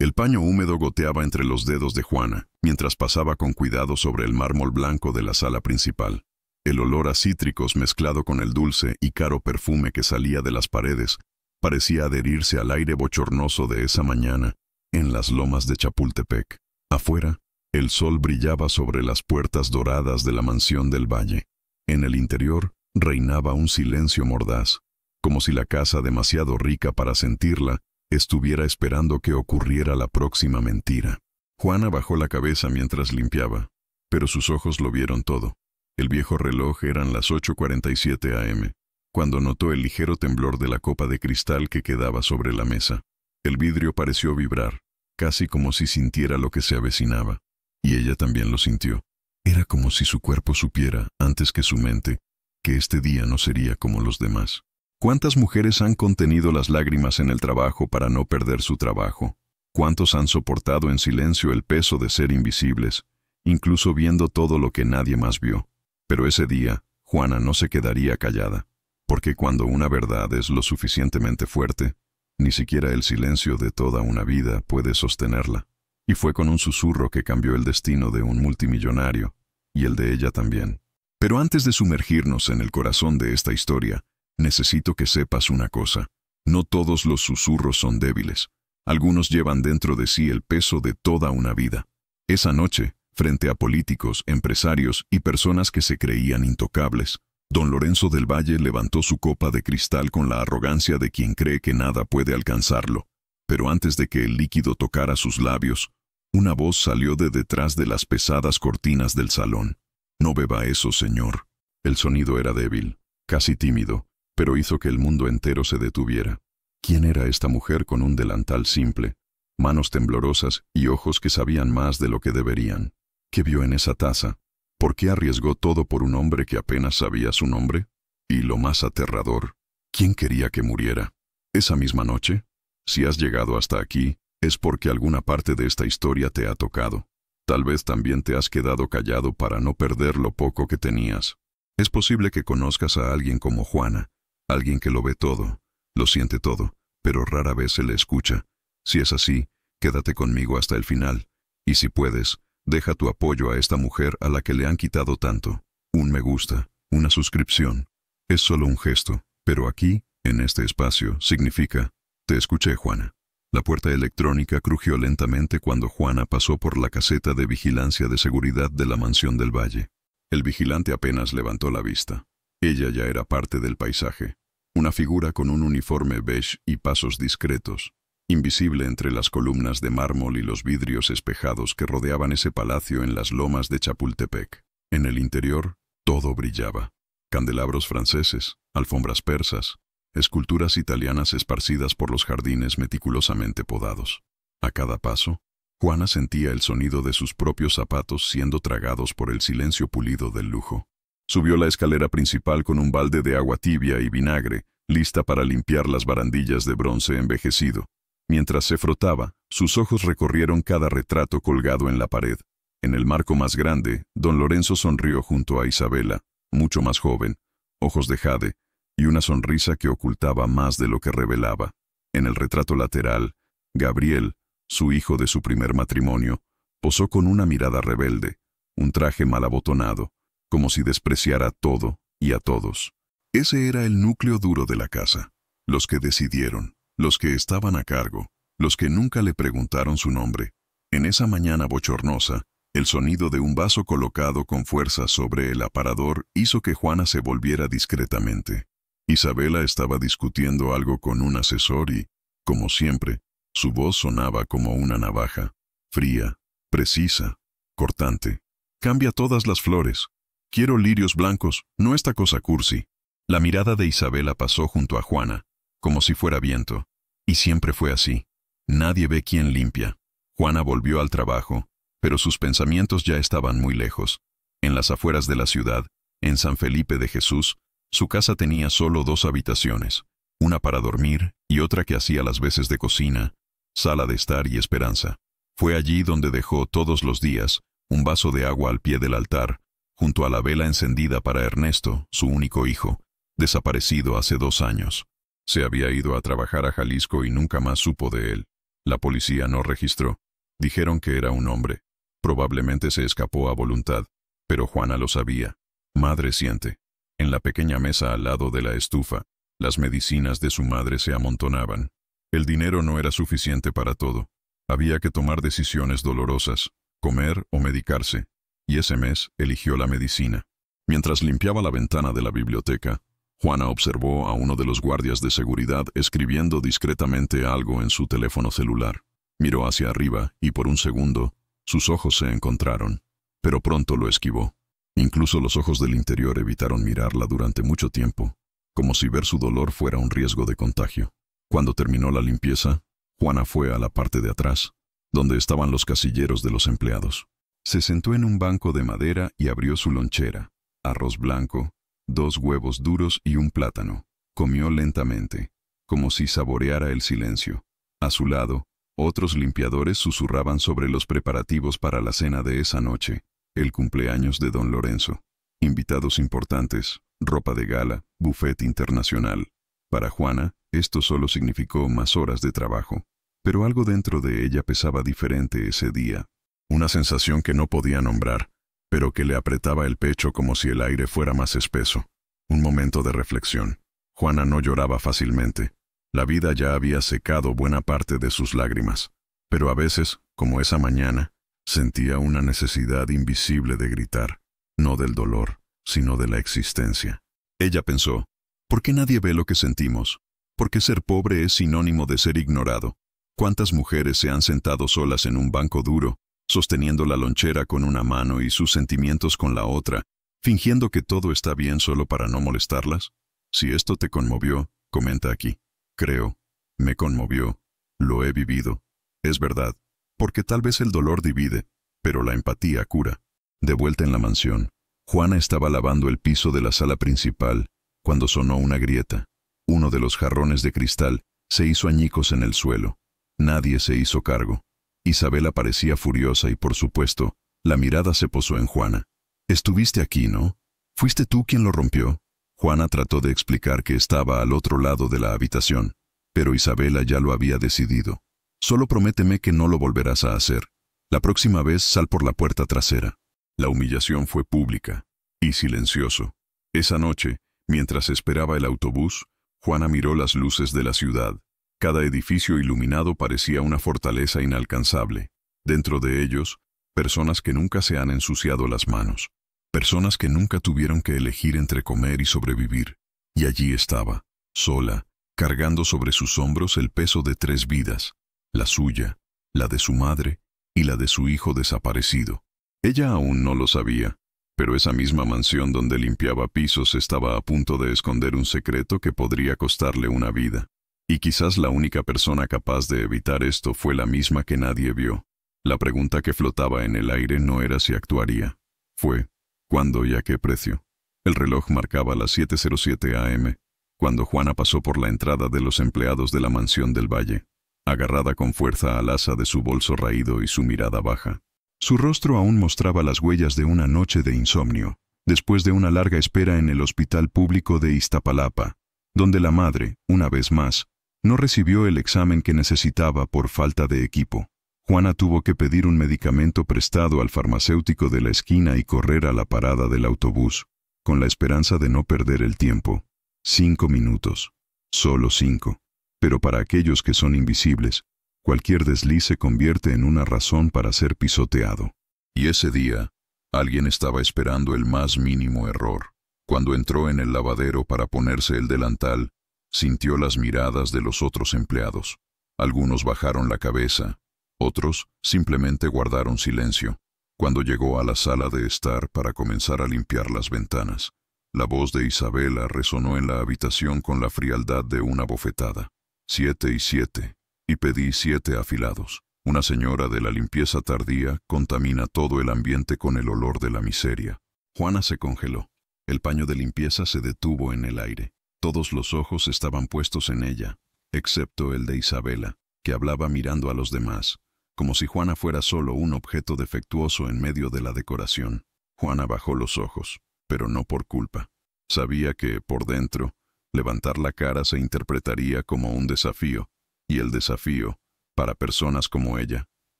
El paño húmedo goteaba entre los dedos de Juana, mientras pasaba con cuidado sobre el mármol blanco de la sala principal. El olor a cítricos mezclado con el dulce y caro perfume que salía de las paredes parecía adherirse al aire bochornoso de esa mañana en las lomas de Chapultepec. Afuera, el sol brillaba sobre las puertas doradas de la mansión del valle. En el interior reinaba un silencio mordaz, como si la casa, demasiado rica para sentirla, estuviera esperando que ocurriera la próxima mentira. Juana bajó la cabeza mientras limpiaba, pero sus ojos lo vieron todo. El viejo reloj eran las 8:47 am, cuando notó el ligero temblor de la copa de cristal que quedaba sobre la mesa. El vidrio pareció vibrar, casi como si sintiera lo que se avecinaba, y ella también lo sintió. Era como si su cuerpo supiera, antes que su mente, que este día no sería como los demás. ¿Cuántas mujeres han contenido las lágrimas en el trabajo para no perder su trabajo? ¿Cuántos han soportado en silencio el peso de ser invisibles, incluso viendo todo lo que nadie más vio? Pero ese día, Juana no se quedaría callada, porque cuando una verdad es lo suficientemente fuerte, ni siquiera el silencio de toda una vida puede sostenerla. Y fue con un susurro que cambió el destino de un multimillonario, y el de ella también. Pero antes de sumergirnos en el corazón de esta historia, necesito que sepas una cosa. No todos los susurros son débiles. Algunos llevan dentro de sí el peso de toda una vida. Esa noche, frente a políticos, empresarios y personas que se creían intocables, don Lorenzo del Valle levantó su copa de cristal con la arrogancia de quien cree que nada puede alcanzarlo. Pero antes de que el líquido tocara sus labios, una voz salió de detrás de las pesadas cortinas del salón. «No beba eso, señor». El sonido era débil, casi tímido, pero hizo que el mundo entero se detuviera. ¿Quién era esta mujer con un delantal simple, manos temblorosas y ojos que sabían más de lo que deberían? ¿Qué vio en esa taza? ¿Por qué arriesgó todo por un hombre que apenas sabía su nombre? Y lo más aterrador, ¿quién quería que muriera? Esa misma noche, si has llegado hasta aquí, es porque alguna parte de esta historia te ha tocado. Tal vez también te has quedado callado para no perder lo poco que tenías. Es posible que conozcas a alguien como Juana, alguien que lo ve todo, lo siente todo, pero rara vez se le escucha. Si es así, quédate conmigo hasta el final, y si puedes, deja tu apoyo a esta mujer a la que le han quitado tanto. Un me gusta, una suscripción. Es solo un gesto, pero aquí, en este espacio, significa: te escuché, Juana. La puerta electrónica crujió lentamente cuando Juana pasó por la caseta de vigilancia de seguridad de la mansión del Valle. El vigilante apenas levantó la vista. Ella ya era parte del paisaje. Una figura con un uniforme beige y pasos discretos, invisible entre las columnas de mármol y los vidrios espejados que rodeaban ese palacio en las lomas de Chapultepec. En el interior, todo brillaba. Candelabros franceses, alfombras persas, esculturas italianas esparcidas por los jardines meticulosamente podados. A cada paso, Juana sentía el sonido de sus propios zapatos siendo tragados por el silencio pulido del lujo. Subió la escalera principal con un balde de agua tibia y vinagre, lista para limpiar las barandillas de bronce envejecido. Mientras se frotaba, sus ojos recorrieron cada retrato colgado en la pared. En el marco más grande, don Lorenzo sonrió junto a Isabela, mucho más joven, ojos de jade, y una sonrisa que ocultaba más de lo que revelaba. En el retrato lateral, Gabriel, su hijo de su primer matrimonio, posó con una mirada rebelde, un traje mal abotonado, como si despreciara todo y a todos. Ese era el núcleo duro de la casa. Los que decidieron, los que estaban a cargo, los que nunca le preguntaron su nombre. En esa mañana bochornosa, el sonido de un vaso colocado con fuerza sobre el aparador hizo que Juana se volviera discretamente. Isabela estaba discutiendo algo con un asesor y, como siempre, su voz sonaba como una navaja, fría, precisa, cortante. «Cambia todas las flores. Quiero lirios blancos, no esta cosa cursi». La mirada de Isabela pasó junto a Juana, como si fuera viento, y siempre fue así. Nadie ve quién limpia. Juana volvió al trabajo, pero sus pensamientos ya estaban muy lejos. En las afueras de la ciudad, en San Felipe de Jesús, su casa tenía solo 2 habitaciones, una para dormir y otra que hacía las veces de cocina, sala de estar y esperanza. Fue allí donde dejó todos los días un vaso de agua al pie del altar, junto a la vela encendida para Ernesto, su único hijo, desaparecido hace 2 años. Se había ido a trabajar a Jalisco y nunca más supo de él. La policía no registró. Dijeron que era un hombre. Probablemente se escapó a voluntad, pero Juana lo sabía. Madre siente. En la pequeña mesa al lado de la estufa, las medicinas de su madre se amontonaban. El dinero no era suficiente para todo. Había que tomar decisiones dolorosas, comer o medicarse, y ese mes eligió la medicina. Mientras limpiaba la ventana de la biblioteca, Juana observó a uno de los guardias de seguridad escribiendo discretamente algo en su teléfono celular. Miró hacia arriba y por un segundo, sus ojos se encontraron, pero pronto lo esquivó. Incluso los ojos del interior evitaron mirarla durante mucho tiempo, como si ver su dolor fuera un riesgo de contagio. Cuando terminó la limpieza, Juana fue a la parte de atrás, donde estaban los casilleros de los empleados. Se sentó en un banco de madera y abrió su lonchera. Arroz blanco, 2 huevos duros y un plátano. Comió lentamente, como si saboreara el silencio. A su lado, otros limpiadores susurraban sobre los preparativos para la cena de esa noche, el cumpleaños de don Lorenzo. Invitados importantes, ropa de gala, buffet internacional. Para Juana, esto solo significó más horas de trabajo. Pero algo dentro de ella pesaba diferente ese día. Una sensación que no podía nombrar, pero que le apretaba el pecho como si el aire fuera más espeso. Un momento de reflexión. Juana no lloraba fácilmente. La vida ya había secado buena parte de sus lágrimas. Pero a veces, como esa mañana, sentía una necesidad invisible de gritar, no del dolor, sino de la existencia. Ella pensó, ¿por qué nadie ve lo que sentimos? ¿Por qué ser pobre es sinónimo de ser ignorado? ¿Cuántas mujeres se han sentado solas en un banco duro, sosteniendo la lonchera con una mano y sus sentimientos con la otra, fingiendo que todo está bien solo para no molestarlas? Si esto te conmovió, comenta aquí. Creo, me conmovió, lo he vivido. Es verdad, porque tal vez el dolor divide, pero la empatía cura. De vuelta en la mansión, Juana estaba lavando el piso de la sala principal, cuando sonó una grieta. Uno de los jarrones de cristal se hizo añicos en el suelo. Nadie se hizo cargo. Isabela parecía furiosa y, por supuesto, la mirada se posó en Juana. «Estuviste aquí, ¿no? ¿Fuiste tú quien lo rompió?» Juana trató de explicar que estaba al otro lado de la habitación, pero Isabela ya lo había decidido. «Solo prométeme que no lo volverás a hacer. La próxima vez sal por la puerta trasera». La humillación fue pública y silencioso. Esa noche, mientras esperaba el autobús, Juana miró las luces de la ciudad. Cada edificio iluminado parecía una fortaleza inalcanzable. Dentro de ellos, personas que nunca se han ensuciado las manos. Personas que nunca tuvieron que elegir entre comer y sobrevivir. Y allí estaba, sola, cargando sobre sus hombros el peso de 3 vidas. La suya, la de su madre y la de su hijo desaparecido. Ella aún no lo sabía, pero esa misma mansión donde limpiaba pisos estaba a punto de esconder un secreto que podría costarle una vida. Y quizás la única persona capaz de evitar esto fue la misma que nadie vio. La pregunta que flotaba en el aire no era si actuaría. Fue, ¿cuándo y a qué precio? El reloj marcaba las 7:07 am, cuando Juana pasó por la entrada de los empleados de la mansión del Valle, agarrada con fuerza al asa de su bolso raído y su mirada baja. Su rostro aún mostraba las huellas de una noche de insomnio, después de una larga espera en el hospital público de Iztapalapa, donde la madre, una vez más, no recibió el examen que necesitaba por falta de equipo. Juana tuvo que pedir un medicamento prestado al farmacéutico de la esquina y correr a la parada del autobús, con la esperanza de no perder el tiempo. 5 minutos. Solo 5. Pero para aquellos que son invisibles, cualquier desliz se convierte en una razón para ser pisoteado. Y ese día, alguien estaba esperando el más mínimo error. Cuando entró en el lavadero para ponerse el delantal, sintió las miradas de los otros empleados. Algunos bajaron la cabeza, otros simplemente guardaron silencio. Cuando llegó a la sala de estar para comenzar a limpiar las ventanas, la voz de Isabela resonó en la habitación con la frialdad de una bofetada. 7 y 7. Y pedí 7 afilados. Una señora de la limpieza tardía contamina todo el ambiente con el olor de la miseria. Juana se congeló. El paño de limpieza se detuvo en el aire. Todos los ojos estaban puestos en ella, excepto el de Isabela, que hablaba mirando a los demás, como si Juana fuera solo un objeto defectuoso en medio de la decoración. Juana bajó los ojos, pero no por culpa. Sabía que, por dentro, levantar la cara se interpretaría como un desafío, y el desafío Para personas como ella,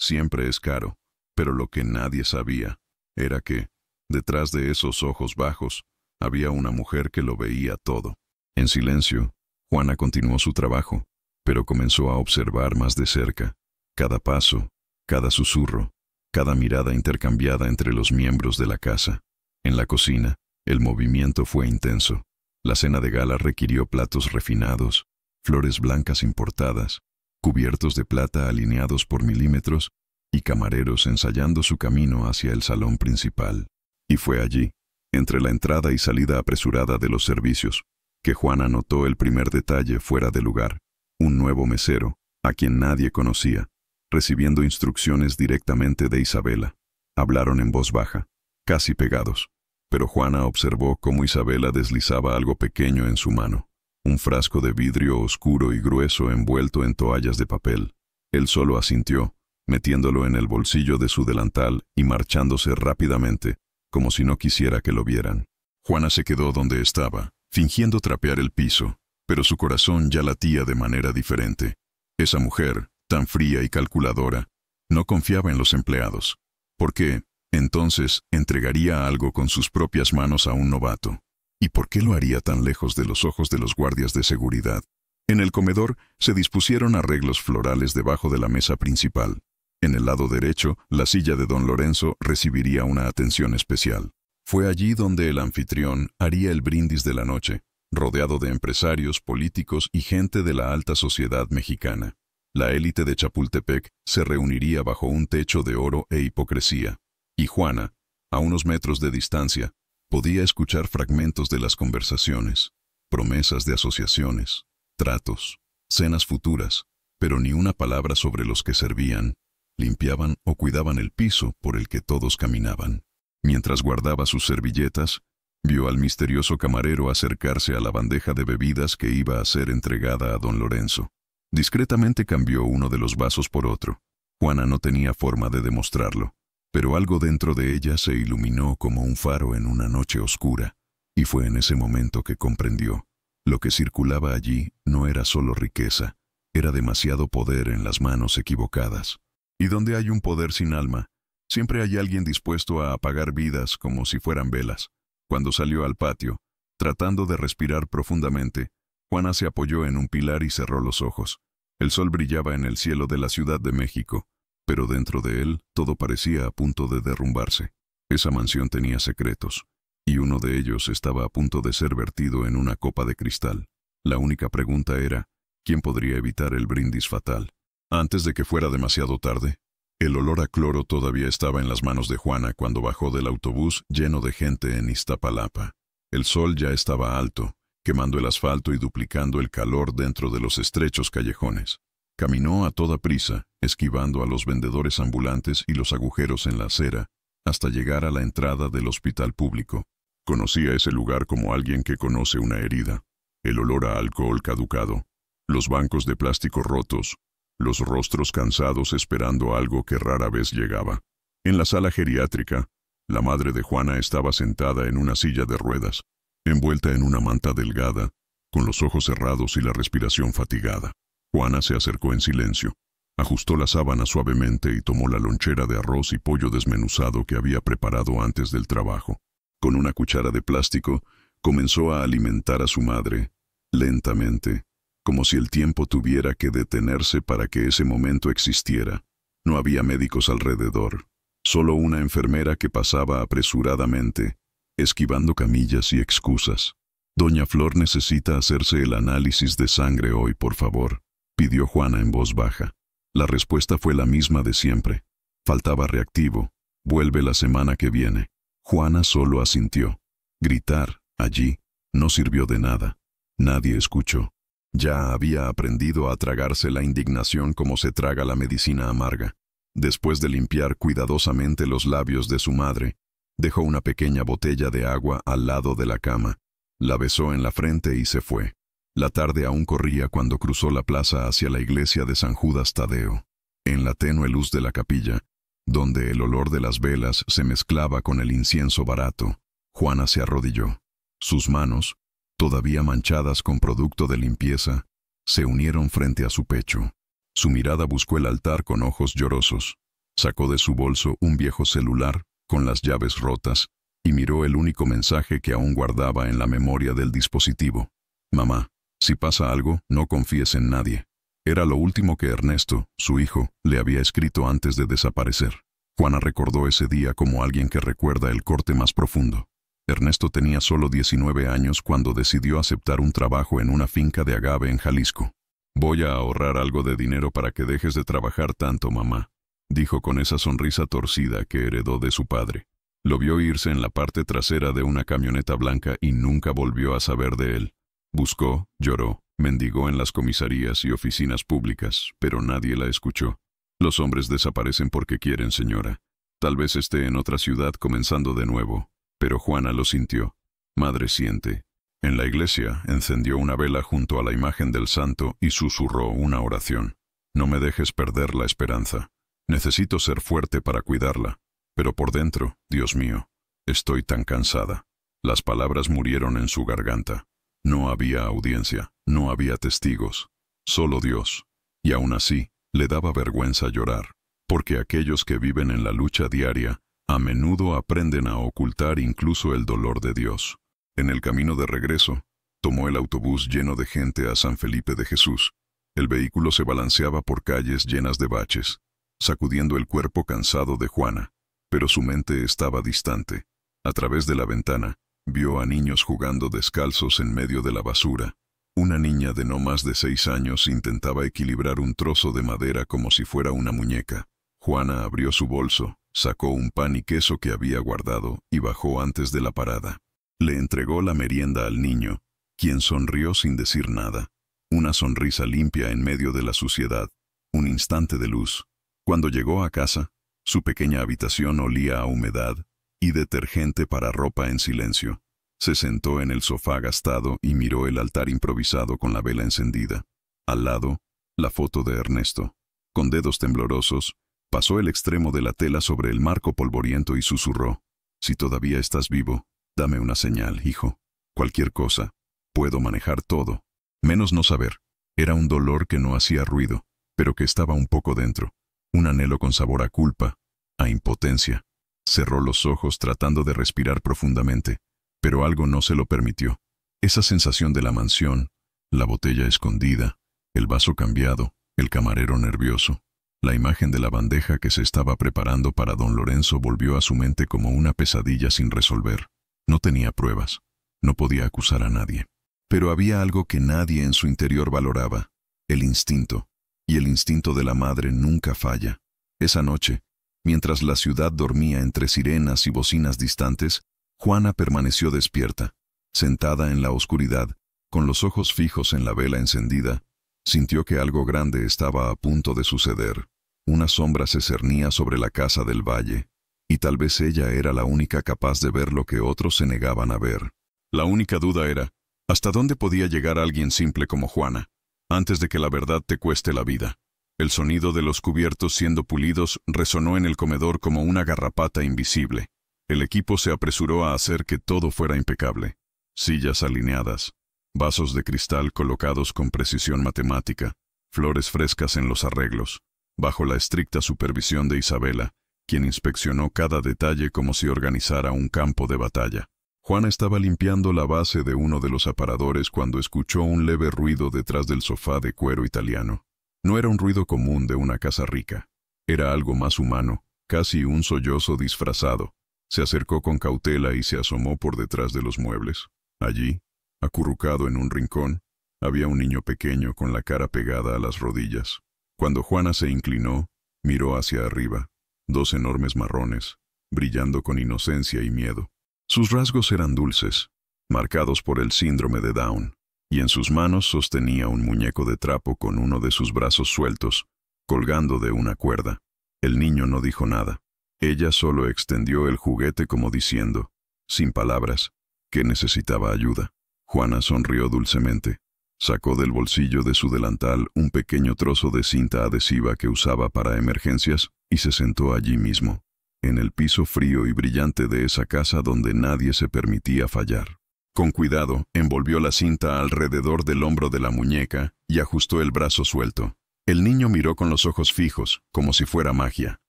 siempre es caro, pero lo que nadie sabía era que, detrás de esos ojos bajos, había una mujer que lo veía todo. En silencio, Juana continuó su trabajo, pero comenzó a observar más de cerca cada paso, cada susurro, cada mirada intercambiada entre los miembros de la casa. En la cocina, el movimiento fue intenso. La cena de gala requirió platos refinados, flores blancas importadas, cubiertos de plata alineados por milímetros y camareros ensayando su camino hacia el salón principal. Y fue allí, entre la entrada y salida apresurada de los servicios, que Juana notó el primer detalle fuera de lugar: un nuevo mesero, a quien nadie conocía, recibiendo instrucciones directamente de Isabela. Hablaron en voz baja, casi pegados, pero Juana observó cómo Isabela deslizaba algo pequeño en su mano, un frasco de vidrio oscuro y grueso envuelto en toallas de papel. Él solo asintió, metiéndolo en el bolsillo de su delantal y marchándose rápidamente, como si no quisiera que lo vieran. Juana se quedó donde estaba, fingiendo trapear el piso, pero su corazón ya latía de manera diferente. Esa mujer, tan fría y calculadora, no confiaba en los empleados. ¿Por qué, entonces, entregaría algo con sus propias manos a un novato? ¿Y por qué lo haría tan lejos de los ojos de los guardias de seguridad? En el comedor se dispusieron arreglos florales debajo de la mesa principal. En el lado derecho, la silla de don Lorenzo recibiría una atención especial. Fue allí donde el anfitrión haría el brindis de la noche, rodeado de empresarios, políticos y gente de la alta sociedad mexicana. La élite de Chapultepec se reuniría bajo un techo de oro e hipocresía. Y Juana, a unos metros de distancia, podía escuchar fragmentos de las conversaciones, promesas de asociaciones, tratos, cenas futuras, pero ni una palabra sobre los que servían, limpiaban o cuidaban el piso por el que todos caminaban. Mientras guardaba sus servilletas, vio al misterioso camarero acercarse a la bandeja de bebidas que iba a ser entregada a don Lorenzo. Discretamente cambió uno de los vasos por otro. Juana no tenía forma de demostrarlo, pero algo dentro de ella se iluminó como un faro en una noche oscura, y fue en ese momento que comprendió. Lo que circulaba allí no era solo riqueza, era demasiado poder en las manos equivocadas. Y donde hay un poder sin alma, siempre hay alguien dispuesto a apagar vidas como si fueran velas. Cuando salió al patio, tratando de respirar profundamente, Juana se apoyó en un pilar y cerró los ojos. El sol brillaba en el cielo de la Ciudad de México, pero dentro de él todo parecía a punto de derrumbarse. Esa mansión tenía secretos, y uno de ellos estaba a punto de ser vertido en una copa de cristal. La única pregunta era, ¿quién podría evitar el brindis fatal? Antes de que fuera demasiado tarde, el olor a cloro todavía estaba en las manos de Juana cuando bajó del autobús lleno de gente en Iztapalapa. El sol ya estaba alto, quemando el asfalto y duplicando el calor dentro de los estrechos callejones. Caminó a toda prisa, esquivando a los vendedores ambulantes y los agujeros en la acera, hasta llegar a la entrada del hospital público. Conocía ese lugar como alguien que conoce una herida. El olor a alcohol caducado, los bancos de plástico rotos, los rostros cansados esperando algo que rara vez llegaba. En la sala geriátrica, la madre de Juana estaba sentada en una silla de ruedas, envuelta en una manta delgada, con los ojos cerrados y la respiración fatigada. Juana se acercó en silencio, ajustó la sábana suavemente y tomó la lonchera de arroz y pollo desmenuzado que había preparado antes del trabajo. Con una cuchara de plástico, comenzó a alimentar a su madre, lentamente, como si el tiempo tuviera que detenerse para que ese momento existiera. No había médicos alrededor, solo una enfermera que pasaba apresuradamente, esquivando camillas y excusas. «Doña Flor necesita hacerse el análisis de sangre hoy, por favor», pidió Juana en voz baja. La respuesta fue la misma de siempre. Faltaba reactivo. «Vuelve la semana que viene». Juana solo asintió. Gritar, allí, no sirvió de nada. Nadie escuchó. Ya había aprendido a tragarse la indignación como se traga la medicina amarga. Después de limpiar cuidadosamente los labios de su madre, dejó una pequeña botella de agua al lado de la cama. La besó en la frente y se fue. La tarde aún corría cuando cruzó la plaza hacia la iglesia de San Judas Tadeo. En la tenue luz de la capilla, donde el olor de las velas se mezclaba con el incienso barato, Juana se arrodilló. Sus manos, todavía manchadas con producto de limpieza, se unieron frente a su pecho. Su mirada buscó el altar con ojos llorosos. Sacó de su bolso un viejo celular, con las llaves rotas, y miró el único mensaje que aún guardaba en la memoria del dispositivo. «Mamá, si pasa algo, no confíes en nadie». Era lo último que Ernesto, su hijo, le había escrito antes de desaparecer. Juana recordó ese día como alguien que recuerda el corte más profundo. Ernesto tenía solo 19 años cuando decidió aceptar un trabajo en una finca de agave en Jalisco. «Voy a ahorrar algo de dinero para que dejes de trabajar tanto, mamá», dijo con esa sonrisa torcida que heredó de su padre. Lo vio irse en la parte trasera de una camioneta blanca y nunca volvió a saber de él. Buscó, lloró, mendigó en las comisarías y oficinas públicas, pero nadie la escuchó. «Los hombres desaparecen porque quieren, señora. Tal vez esté en otra ciudad comenzando de nuevo». Pero Juana lo sintió. «Madre siente». En la iglesia encendió una vela junto a la imagen del santo y susurró una oración. «No me dejes perder la esperanza. Necesito ser fuerte para cuidarla. Pero por dentro, Dios mío, estoy tan cansada». Las palabras murieron en su garganta. No había audiencia, no había testigos, solo Dios. Y aún así, le daba vergüenza llorar, porque aquellos que viven en la lucha diaria, a menudo aprenden a ocultar incluso el dolor de Dios. En el camino de regreso, tomó el autobús lleno de gente a San Felipe de Jesús. El vehículo se balanceaba por calles llenas de baches, sacudiendo el cuerpo cansado de Juana, pero su mente estaba distante. A través de la ventana, vio a niños jugando descalzos en medio de la basura. Una niña de no más de 6 años intentaba equilibrar un trozo de madera como si fuera una muñeca. Juana abrió su bolso, sacó un pan y queso que había guardado y bajó antes de la parada. Le entregó la merienda al niño, quien sonrió sin decir nada. Una sonrisa limpia en medio de la suciedad, un instante de luz. Cuando llegó a casa, su pequeña habitación olía a humedad y detergente para ropa en silencio. Se sentó en el sofá gastado y miró el altar improvisado con la vela encendida. Al lado, la foto de Ernesto. Con dedos temblorosos, pasó el extremo de la tela sobre el marco polvoriento y susurró: «Si todavía estás vivo, dame una señal, hijo. Cualquier cosa. Puedo manejar todo. Menos no saber». Era un dolor que no hacía ruido, pero que estaba un poco dentro. Un anhelo con sabor a culpa, a impotencia. Cerró los ojos tratando de respirar profundamente, pero algo no se lo permitió. Esa sensación de la mansión, la botella escondida, el vaso cambiado, el camarero nervioso. La imagen de la bandeja que se estaba preparando para don Lorenzo volvió a su mente como una pesadilla sin resolver. No tenía pruebas, no podía acusar a nadie. Pero había algo que nadie en su interior valoraba: el instinto. Y el instinto de la madre nunca falla. Esa noche, mientras la ciudad dormía entre sirenas y bocinas distantes, Juana permaneció despierta. Sentada en la oscuridad, con los ojos fijos en la vela encendida, sintió que algo grande estaba a punto de suceder. Una sombra se cernía sobre la casa del valle, y tal vez ella era la única capaz de ver lo que otros se negaban a ver. La única duda era, ¿hasta dónde podía llegar alguien simple como Juana, antes de que la verdad te cueste la vida? El sonido de los cubiertos siendo pulidos resonó en el comedor como una garrapata invisible. El equipo se apresuró a hacer que todo fuera impecable. Sillas alineadas, vasos de cristal colocados con precisión matemática, flores frescas en los arreglos, bajo la estricta supervisión de Isabela, quien inspeccionó cada detalle como si organizara un campo de batalla. Juana estaba limpiando la base de uno de los aparadores cuando escuchó un leve ruido detrás del sofá de cuero italiano. No era un ruido común de una casa rica. Era algo más humano, casi un sollozo disfrazado. Se acercó con cautela y se asomó por detrás de los muebles. Allí, acurrucado en un rincón, había un niño pequeño con la cara pegada a las rodillas. Cuando Juana se inclinó, miró hacia arriba. 2 enormes marrones, brillando con inocencia y miedo. Sus rasgos eran dulces, marcados por el síndrome de Down, y en sus manos sostenía un muñeco de trapo con uno de sus brazos sueltos, colgando de una cuerda. El niño no dijo nada. Ella solo extendió el juguete como diciendo, sin palabras, que necesitaba ayuda. Juana sonrió dulcemente. Sacó del bolsillo de su delantal un pequeño trozo de cinta adhesiva que usaba para emergencias y se sentó allí mismo, en el piso frío y brillante de esa casa donde nadie se permitía fallar. Con cuidado, envolvió la cinta alrededor del hombro de la muñeca y ajustó el brazo suelto. El niño miró con los ojos fijos, como si fuera magia.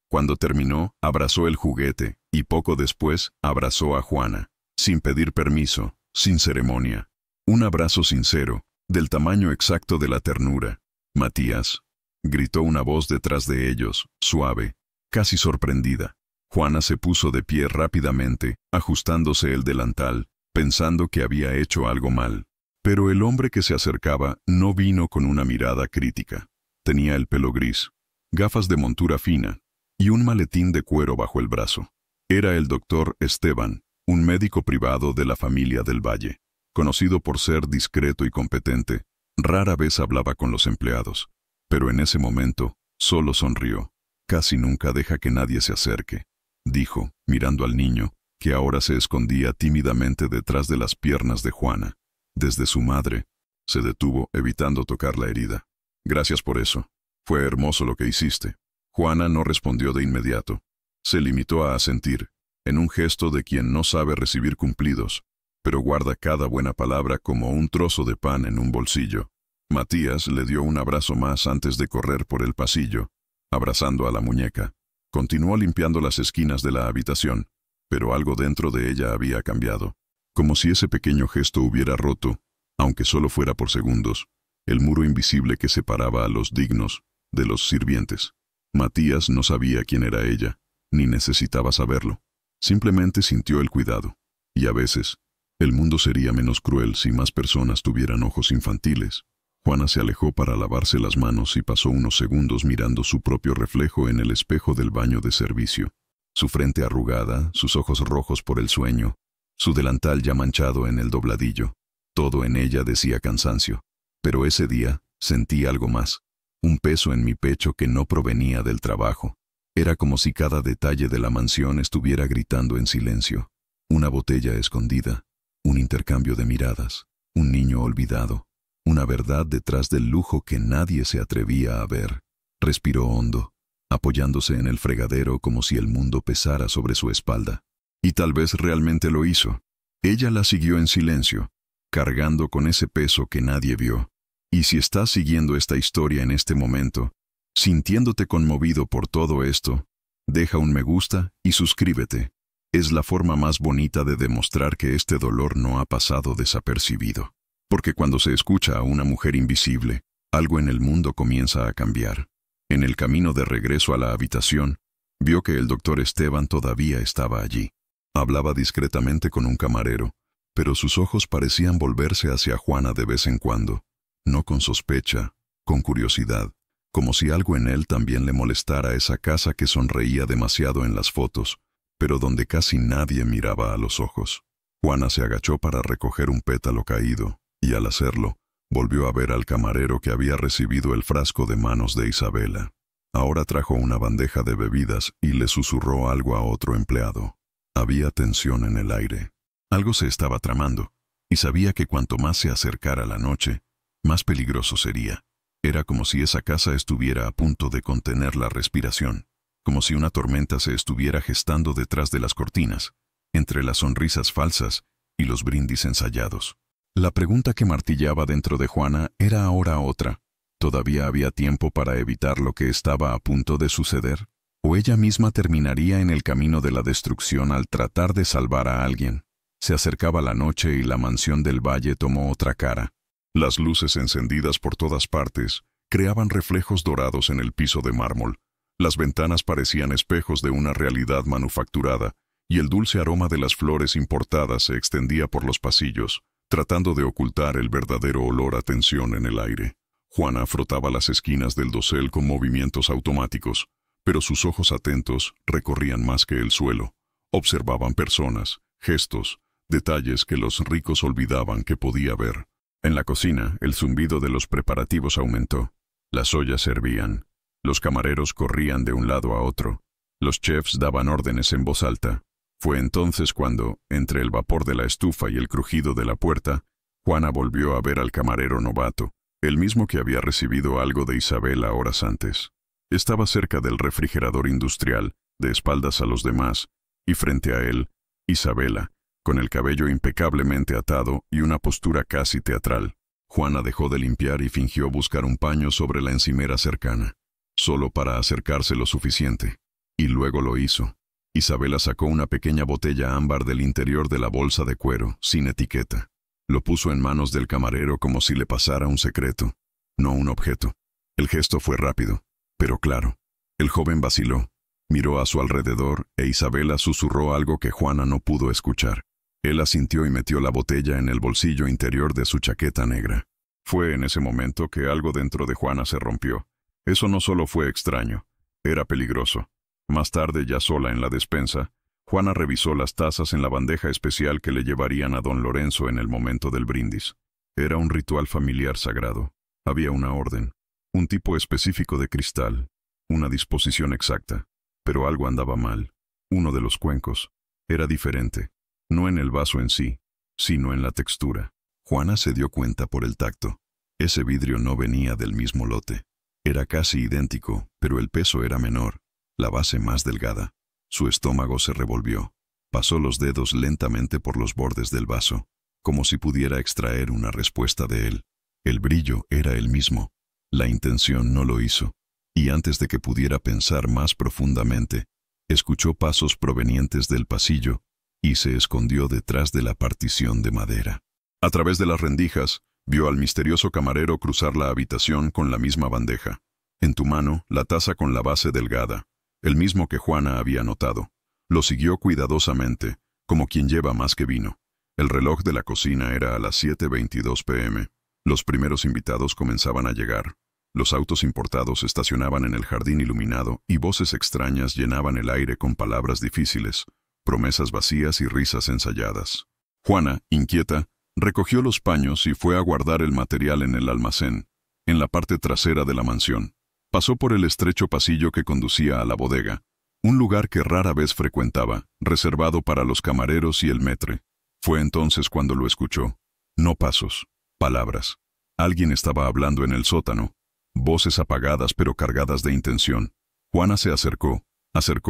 Cuando terminó, abrazó el juguete, y poco después, abrazó a Juana, sin pedir permiso, sin ceremonia. Un abrazo sincero, del tamaño exacto de la ternura. «Matías», gritó una voz detrás de ellos, suave, casi sorprendida. Juana se puso de pie rápidamente, ajustándose el delantal, pensando que había hecho algo mal. Pero el hombre que se acercaba no vino con una mirada crítica. Tenía el pelo gris, gafas de montura fina y un maletín de cuero bajo el brazo. Era el doctor Esteban, un médico privado de la familia del Valle. Conocido por ser discreto y competente, rara vez hablaba con los empleados. Pero en ese momento, solo sonrió. «Casi nunca deja que nadie se acerque», dijo, mirando al niño, que ahora se escondía tímidamente detrás de las piernas de Juana. Desde su madre, se detuvo evitando tocar la herida. «Gracias por eso. Fue hermoso lo que hiciste». Juana no respondió de inmediato. Se limitó a asentir, en un gesto de quien no sabe recibir cumplidos, pero guarda cada buena palabra como un trozo de pan en un bolsillo. Matías le dio un abrazo más antes de correr por el pasillo, abrazando a la muñeca. Continuó limpiando las esquinas de la habitación, pero algo dentro de ella había cambiado. Como si ese pequeño gesto hubiera roto, aunque solo fuera por segundos, el muro invisible que separaba a los dignos de los sirvientes. Matías no sabía quién era ella, ni necesitaba saberlo. Simplemente sintió el cuidado. Y a veces, el mundo sería menos cruel si más personas tuvieran ojos infantiles. Juana se alejó para lavarse las manos y pasó unos segundos mirando su propio reflejo en el espejo del baño de servicio. Su frente arrugada, sus ojos rojos por el sueño, su delantal ya manchado en el dobladillo. Todo en ella decía cansancio. Pero ese día, sentí algo más. Un peso en mi pecho que no provenía del trabajo. Era como si cada detalle de la mansión estuviera gritando en silencio. Una botella escondida, un intercambio de miradas, un niño olvidado, una verdad detrás del lujo que nadie se atrevía a ver. Respiró hondo, apoyándose en el fregadero como si el mundo pesara sobre su espalda. Y tal vez realmente lo hizo. Ella la siguió en silencio, cargando con ese peso que nadie vio. Y si estás siguiendo esta historia en este momento, sintiéndote conmovido por todo esto, deja un me gusta y suscríbete. Es la forma más bonita de demostrar que este dolor no ha pasado desapercibido. Porque cuando se escucha a una mujer invisible, algo en el mundo comienza a cambiar. En el camino de regreso a la habitación, vio que el doctor Esteban todavía estaba allí. Hablaba discretamente con un camarero, pero sus ojos parecían volverse hacia Juana de vez en cuando. No con sospecha, con curiosidad, como si algo en él también le molestara esa casa que sonreía demasiado en las fotos, pero donde casi nadie miraba a los ojos. Juana se agachó para recoger un pétalo caído, y al hacerlo, volvió a ver al camarero que había recibido el frasco de manos de Isabela. Ahora trajo una bandeja de bebidas y le susurró algo a otro empleado. Había tensión en el aire. Algo se estaba tramando, y sabía que cuanto más se acercara la noche, más peligroso sería. Era como si esa casa estuviera a punto de contener la respiración, como si una tormenta se estuviera gestando detrás de las cortinas, entre las sonrisas falsas y los brindis ensayados. La pregunta que martillaba dentro de Juana era ahora otra. ¿Todavía había tiempo para evitar lo que estaba a punto de suceder? ¿O ella misma terminaría en el camino de la destrucción al tratar de salvar a alguien? Se acercaba la noche y la mansión del Valle tomó otra cara. Las luces encendidas por todas partes creaban reflejos dorados en el piso de mármol. Las ventanas parecían espejos de una realidad manufacturada, y el dulce aroma de las flores importadas se extendía por los pasillos, tratando de ocultar el verdadero olor a tensión en el aire. Juana frotaba las esquinas del dosel con movimientos automáticos, pero sus ojos atentos recorrían más que el suelo. Observaban personas, gestos, detalles que los ricos olvidaban que podía ver. En la cocina, el zumbido de los preparativos aumentó. Las ollas hervían. Los camareros corrían de un lado a otro. Los chefs daban órdenes en voz alta. Fue entonces cuando, entre el vapor de la estufa y el crujido de la puerta, Juana volvió a ver al camarero novato, el mismo que había recibido algo de Isabela horas antes. Estaba cerca del refrigerador industrial, de espaldas a los demás, y frente a él, Isabela, con el cabello impecablemente atado y una postura casi teatral. Juana dejó de limpiar y fingió buscar un paño sobre la encimera cercana, solo para acercarse lo suficiente. Y luego lo hizo. Isabela sacó una pequeña botella ámbar del interior de la bolsa de cuero, sin etiqueta. Lo puso en manos del camarero como si le pasara un secreto, no un objeto. El gesto fue rápido, pero claro. El joven vaciló, miró a su alrededor e Isabela susurró algo que Juana no pudo escuchar. Él asintió y metió la botella en el bolsillo interior de su chaqueta negra. Fue en ese momento que algo dentro de Juana se rompió. Eso no solo fue extraño, era peligroso. Más tarde, ya sola en la despensa, Juana revisó las tazas en la bandeja especial que le llevarían a don Lorenzo en el momento del brindis. Era un ritual familiar sagrado. Había una orden, un tipo específico de cristal, una disposición exacta. Pero algo andaba mal. Uno de los cuencos era diferente, no en el vaso en sí, sino en la textura. Juana se dio cuenta por el tacto. Ese vidrio no venía del mismo lote. Era casi idéntico, pero el peso era menor, la base más delgada. Su estómago se revolvió. Pasó los dedos lentamente por los bordes del vaso, como si pudiera extraer una respuesta de él. El brillo era el mismo. La intención no lo hizo. Y antes de que pudiera pensar más profundamente, escuchó pasos provenientes del pasillo y se escondió detrás de la partición de madera. A través de las rendijas, vio al misterioso camarero cruzar la habitación con la misma bandeja. En tu mano, la taza con la base delgada, el mismo que Juana había notado. Lo siguió cuidadosamente, como quien lleva más que vino. El reloj de la cocina era a las 7:22 p.m. Los primeros invitados comenzaban a llegar. Los autos importados estacionaban en el jardín iluminado y voces extrañas llenaban el aire con palabras difíciles, promesas vacías y risas ensayadas. Juana, inquieta, recogió los paños y fue a guardar el material en el almacén, en la parte trasera de la mansión. Pasó por el estrecho pasillo que conducía a la bodega, un lugar que rara vez frecuentaba, reservado para los camareros y el maître. Fue entonces cuando lo escuchó. No pasos, palabras. Alguien estaba hablando en el sótano. Voces apagadas pero cargadas de intención. Juana se acercó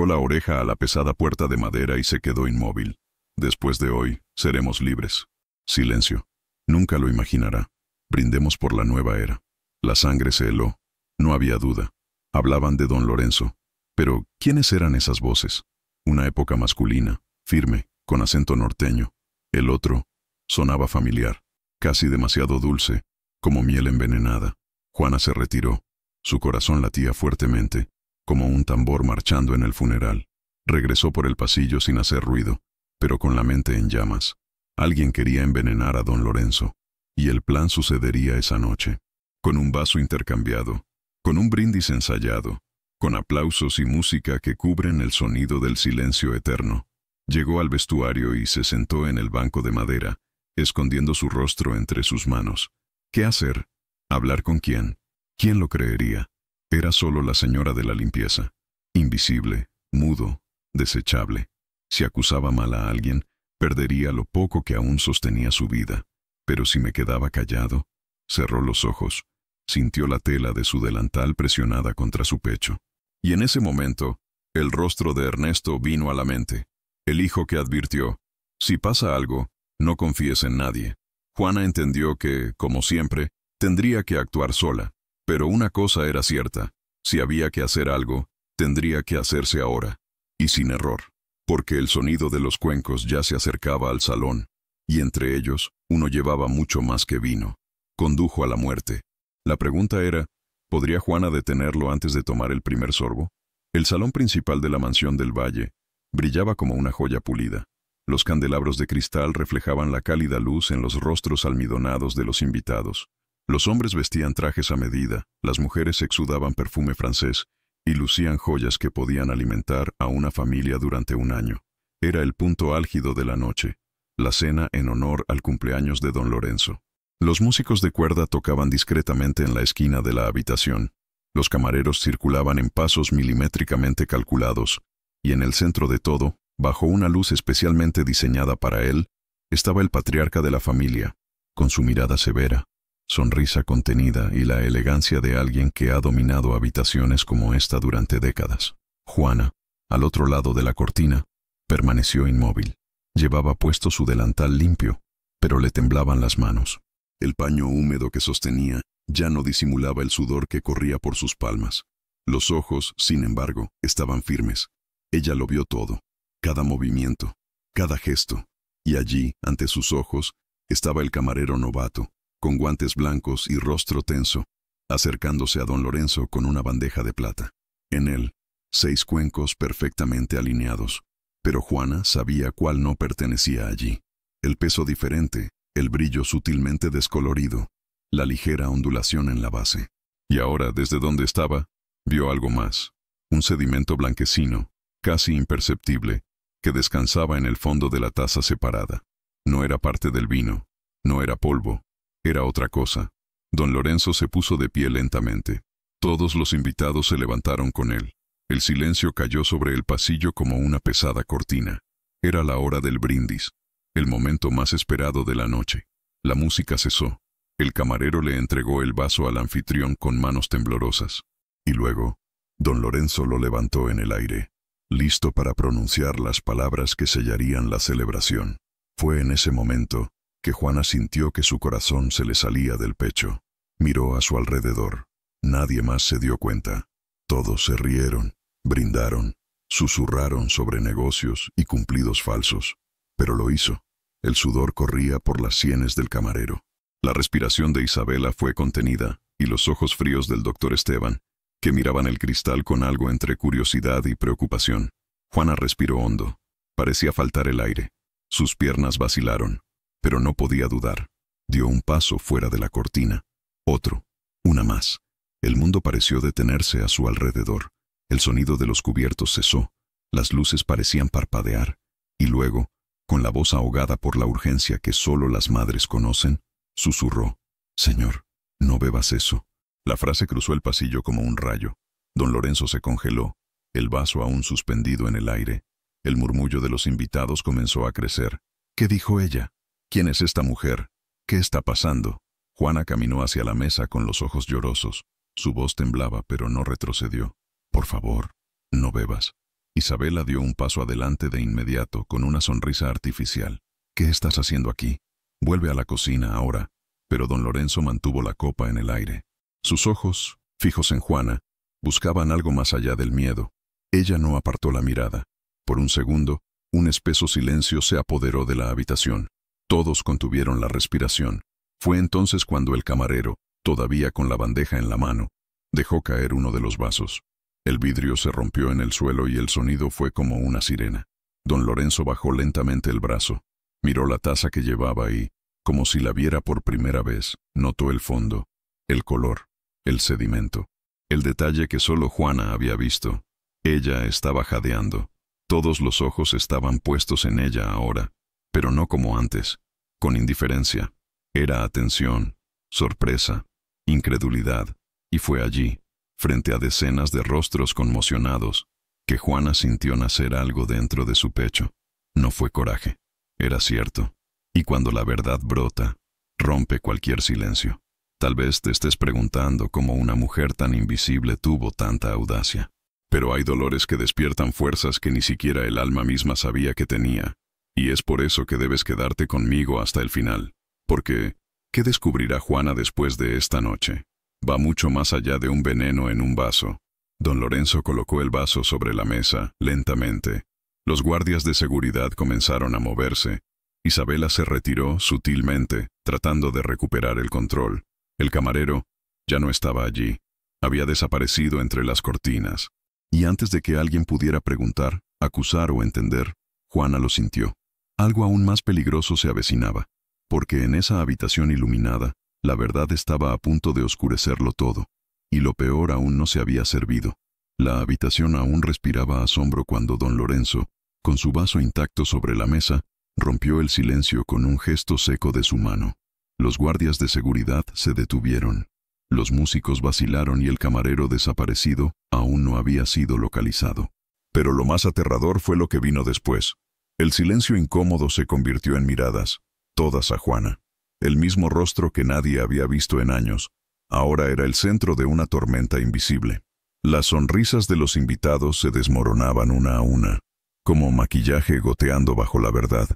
la oreja a la pesada puerta de madera y se quedó inmóvil. Después de hoy, seremos libres. Silencio. Nunca lo imaginará. Brindemos por la nueva era. La sangre se heló. No había duda. Hablaban de don Lorenzo. Pero, ¿quiénes eran esas voces? Una época masculina, firme, con acento norteño. El otro sonaba familiar, casi demasiado dulce, como miel envenenada. Juana se retiró. Su corazón latía fuertemente, como un tambor marchando en el funeral. Regresó por el pasillo sin hacer ruido, pero con la mente en llamas. Alguien quería envenenar a don Lorenzo, y el plan sucedería esa noche. Con un vaso intercambiado, con un brindis ensayado, con aplausos y música que cubren el sonido del silencio eterno. Llegó al vestuario y se sentó en el banco de madera, escondiendo su rostro entre sus manos. ¿Qué hacer? ¿Hablar con quién? ¿Quién lo creería? Era solo la señora de la limpieza. Invisible, mudo, desechable. Si acusaba mal a alguien, perdería lo poco que aún sostenía su vida. Pero si me quedaba callado, cerró los ojos. Sintió la tela de su delantal presionada contra su pecho. Y en ese momento, el rostro de Ernesto vino a la mente. El hijo que advirtió: si pasa algo, no confíes en nadie. Juana entendió que, como siempre, tendría que actuar sola. Pero una cosa era cierta: si había que hacer algo, tendría que hacerse ahora. Y sin error. Porque el sonido de los cuencos ya se acercaba al salón. Y entre ellos, uno llevaba mucho más que vino. Condujo a la muerte. La pregunta era, ¿podría Juana detenerlo antes de tomar el primer sorbo? El salón principal de la mansión del Valle brillaba como una joya pulida. Los candelabros de cristal reflejaban la cálida luz en los rostros almidonados de los invitados. Los hombres vestían trajes a medida, las mujeres exudaban perfume francés y lucían joyas que podían alimentar a una familia durante un año. Era el punto álgido de la noche, la cena en honor al cumpleaños de don Lorenzo. Los músicos de cuerda tocaban discretamente en la esquina de la habitación. Los camareros circulaban en pasos milimétricamente calculados, y en el centro de todo, bajo una luz especialmente diseñada para él, estaba el patriarca de la familia, con su mirada severa, sonrisa contenida y la elegancia de alguien que ha dominado habitaciones como esta durante décadas. Juana, al otro lado de la cortina, permaneció inmóvil. Llevaba puesto su delantal limpio, pero le temblaban las manos. El paño húmedo que sostenía ya no disimulaba el sudor que corría por sus palmas. Los ojos, sin embargo, estaban firmes. Ella lo vio todo, cada movimiento, cada gesto. Y allí, ante sus ojos, estaba el camarero novato, con guantes blancos y rostro tenso, acercándose a don Lorenzo con una bandeja de plata. En él, 6 cuencos perfectamente alineados. Pero Juana sabía cuál no pertenecía allí. El peso diferente, el brillo sutilmente descolorido, la ligera ondulación en la base. Y ahora, desde donde estaba, vio algo más. Un sedimento blanquecino, casi imperceptible, que descansaba en el fondo de la taza separada. No era parte del vino, no era polvo, era otra cosa. Don Lorenzo se puso de pie lentamente. Todos los invitados se levantaron con él. El silencio cayó sobre el pasillo como una pesada cortina. Era la hora del brindis, el momento más esperado de la noche. La música cesó. El camarero le entregó el vaso al anfitrión con manos temblorosas. Y luego, don Lorenzo lo levantó en el aire, listo para pronunciar las palabras que sellarían la celebración. Fue en ese momento que Juana sintió que su corazón se le salía del pecho. Miró a su alrededor. Nadie más se dio cuenta. Todos se rieron, brindaron, susurraron sobre negocios y cumplidos falsos. Pero lo hizo. El sudor corría por las sienes del camarero. La respiración de Isabela fue contenida, y los ojos fríos del doctor Esteban, que miraban el cristal con algo entre curiosidad y preocupación. Juana respiró hondo. Parecía faltar el aire. Sus piernas vacilaron, pero no podía dudar. Dio un paso fuera de la cortina. Otro. Una más. El mundo pareció detenerse a su alrededor. El sonido de los cubiertos cesó. Las luces parecían parpadear. Y luego, con la voz ahogada por la urgencia que solo las madres conocen, susurró: «Señor, no bebas eso». La frase cruzó el pasillo como un rayo. Don Lorenzo se congeló, el vaso aún suspendido en el aire. El murmullo de los invitados comenzó a crecer. ¿Qué dijo ella? ¿Quién es esta mujer? ¿Qué está pasando? Juana caminó hacia la mesa con los ojos llorosos. Su voz temblaba, pero no retrocedió. «Por favor, no bebas». Isabela dio un paso adelante de inmediato, con una sonrisa artificial. «¿Qué estás haciendo aquí? Vuelve a la cocina ahora». Pero don Lorenzo mantuvo la copa en el aire. Sus ojos, fijos en Juana, buscaban algo más allá del miedo. Ella no apartó la mirada. Por un segundo, un espeso silencio se apoderó de la habitación. Todos contuvieron la respiración. Fue entonces cuando el camarero, todavía con la bandeja en la mano, dejó caer uno de los vasos. El vidrio se rompió en el suelo y el sonido fue como una sirena. Don Lorenzo bajó lentamente el brazo, miró la taza que llevaba y, como si la viera por primera vez, notó el fondo, el color, el sedimento, el detalle que solo Juana había visto. Ella estaba jadeando. Todos los ojos estaban puestos en ella ahora, pero no como antes, con indiferencia. Era atención, sorpresa, incredulidad, y fue allí, frente a decenas de rostros conmocionados, que Juana sintió nacer algo dentro de su pecho. No fue coraje, era cierto. Y cuando la verdad brota, rompe cualquier silencio. Tal vez te estés preguntando cómo una mujer tan invisible tuvo tanta audacia. Pero hay dolores que despiertan fuerzas que ni siquiera el alma misma sabía que tenía. Y es por eso que debes quedarte conmigo hasta el final. Porque, ¿qué descubrirá Juana después de esta noche? Va mucho más allá de un veneno en un vaso. Don Lorenzo colocó el vaso sobre la mesa, lentamente. Los guardias de seguridad comenzaron a moverse. Isabela se retiró sutilmente, tratando de recuperar el control. El camarero ya no estaba allí. Había desaparecido entre las cortinas. Y antes de que alguien pudiera preguntar, acusar o entender, Juana lo sintió. Algo aún más peligroso se avecinaba, porque en esa habitación iluminada, la verdad estaba a punto de oscurecerlo todo, y lo peor aún no se había servido. La habitación aún respiraba asombro cuando don Lorenzo, con su vaso intacto sobre la mesa, rompió el silencio con un gesto seco de su mano. Los guardias de seguridad se detuvieron. Los músicos vacilaron y el camarero desaparecido aún no había sido localizado. Pero lo más aterrador fue lo que vino después. El silencio incómodo se convirtió en miradas, todas a Juana. El mismo rostro que nadie había visto en años, ahora era el centro de una tormenta invisible. Las sonrisas de los invitados se desmoronaban una a una, como maquillaje goteando bajo la verdad.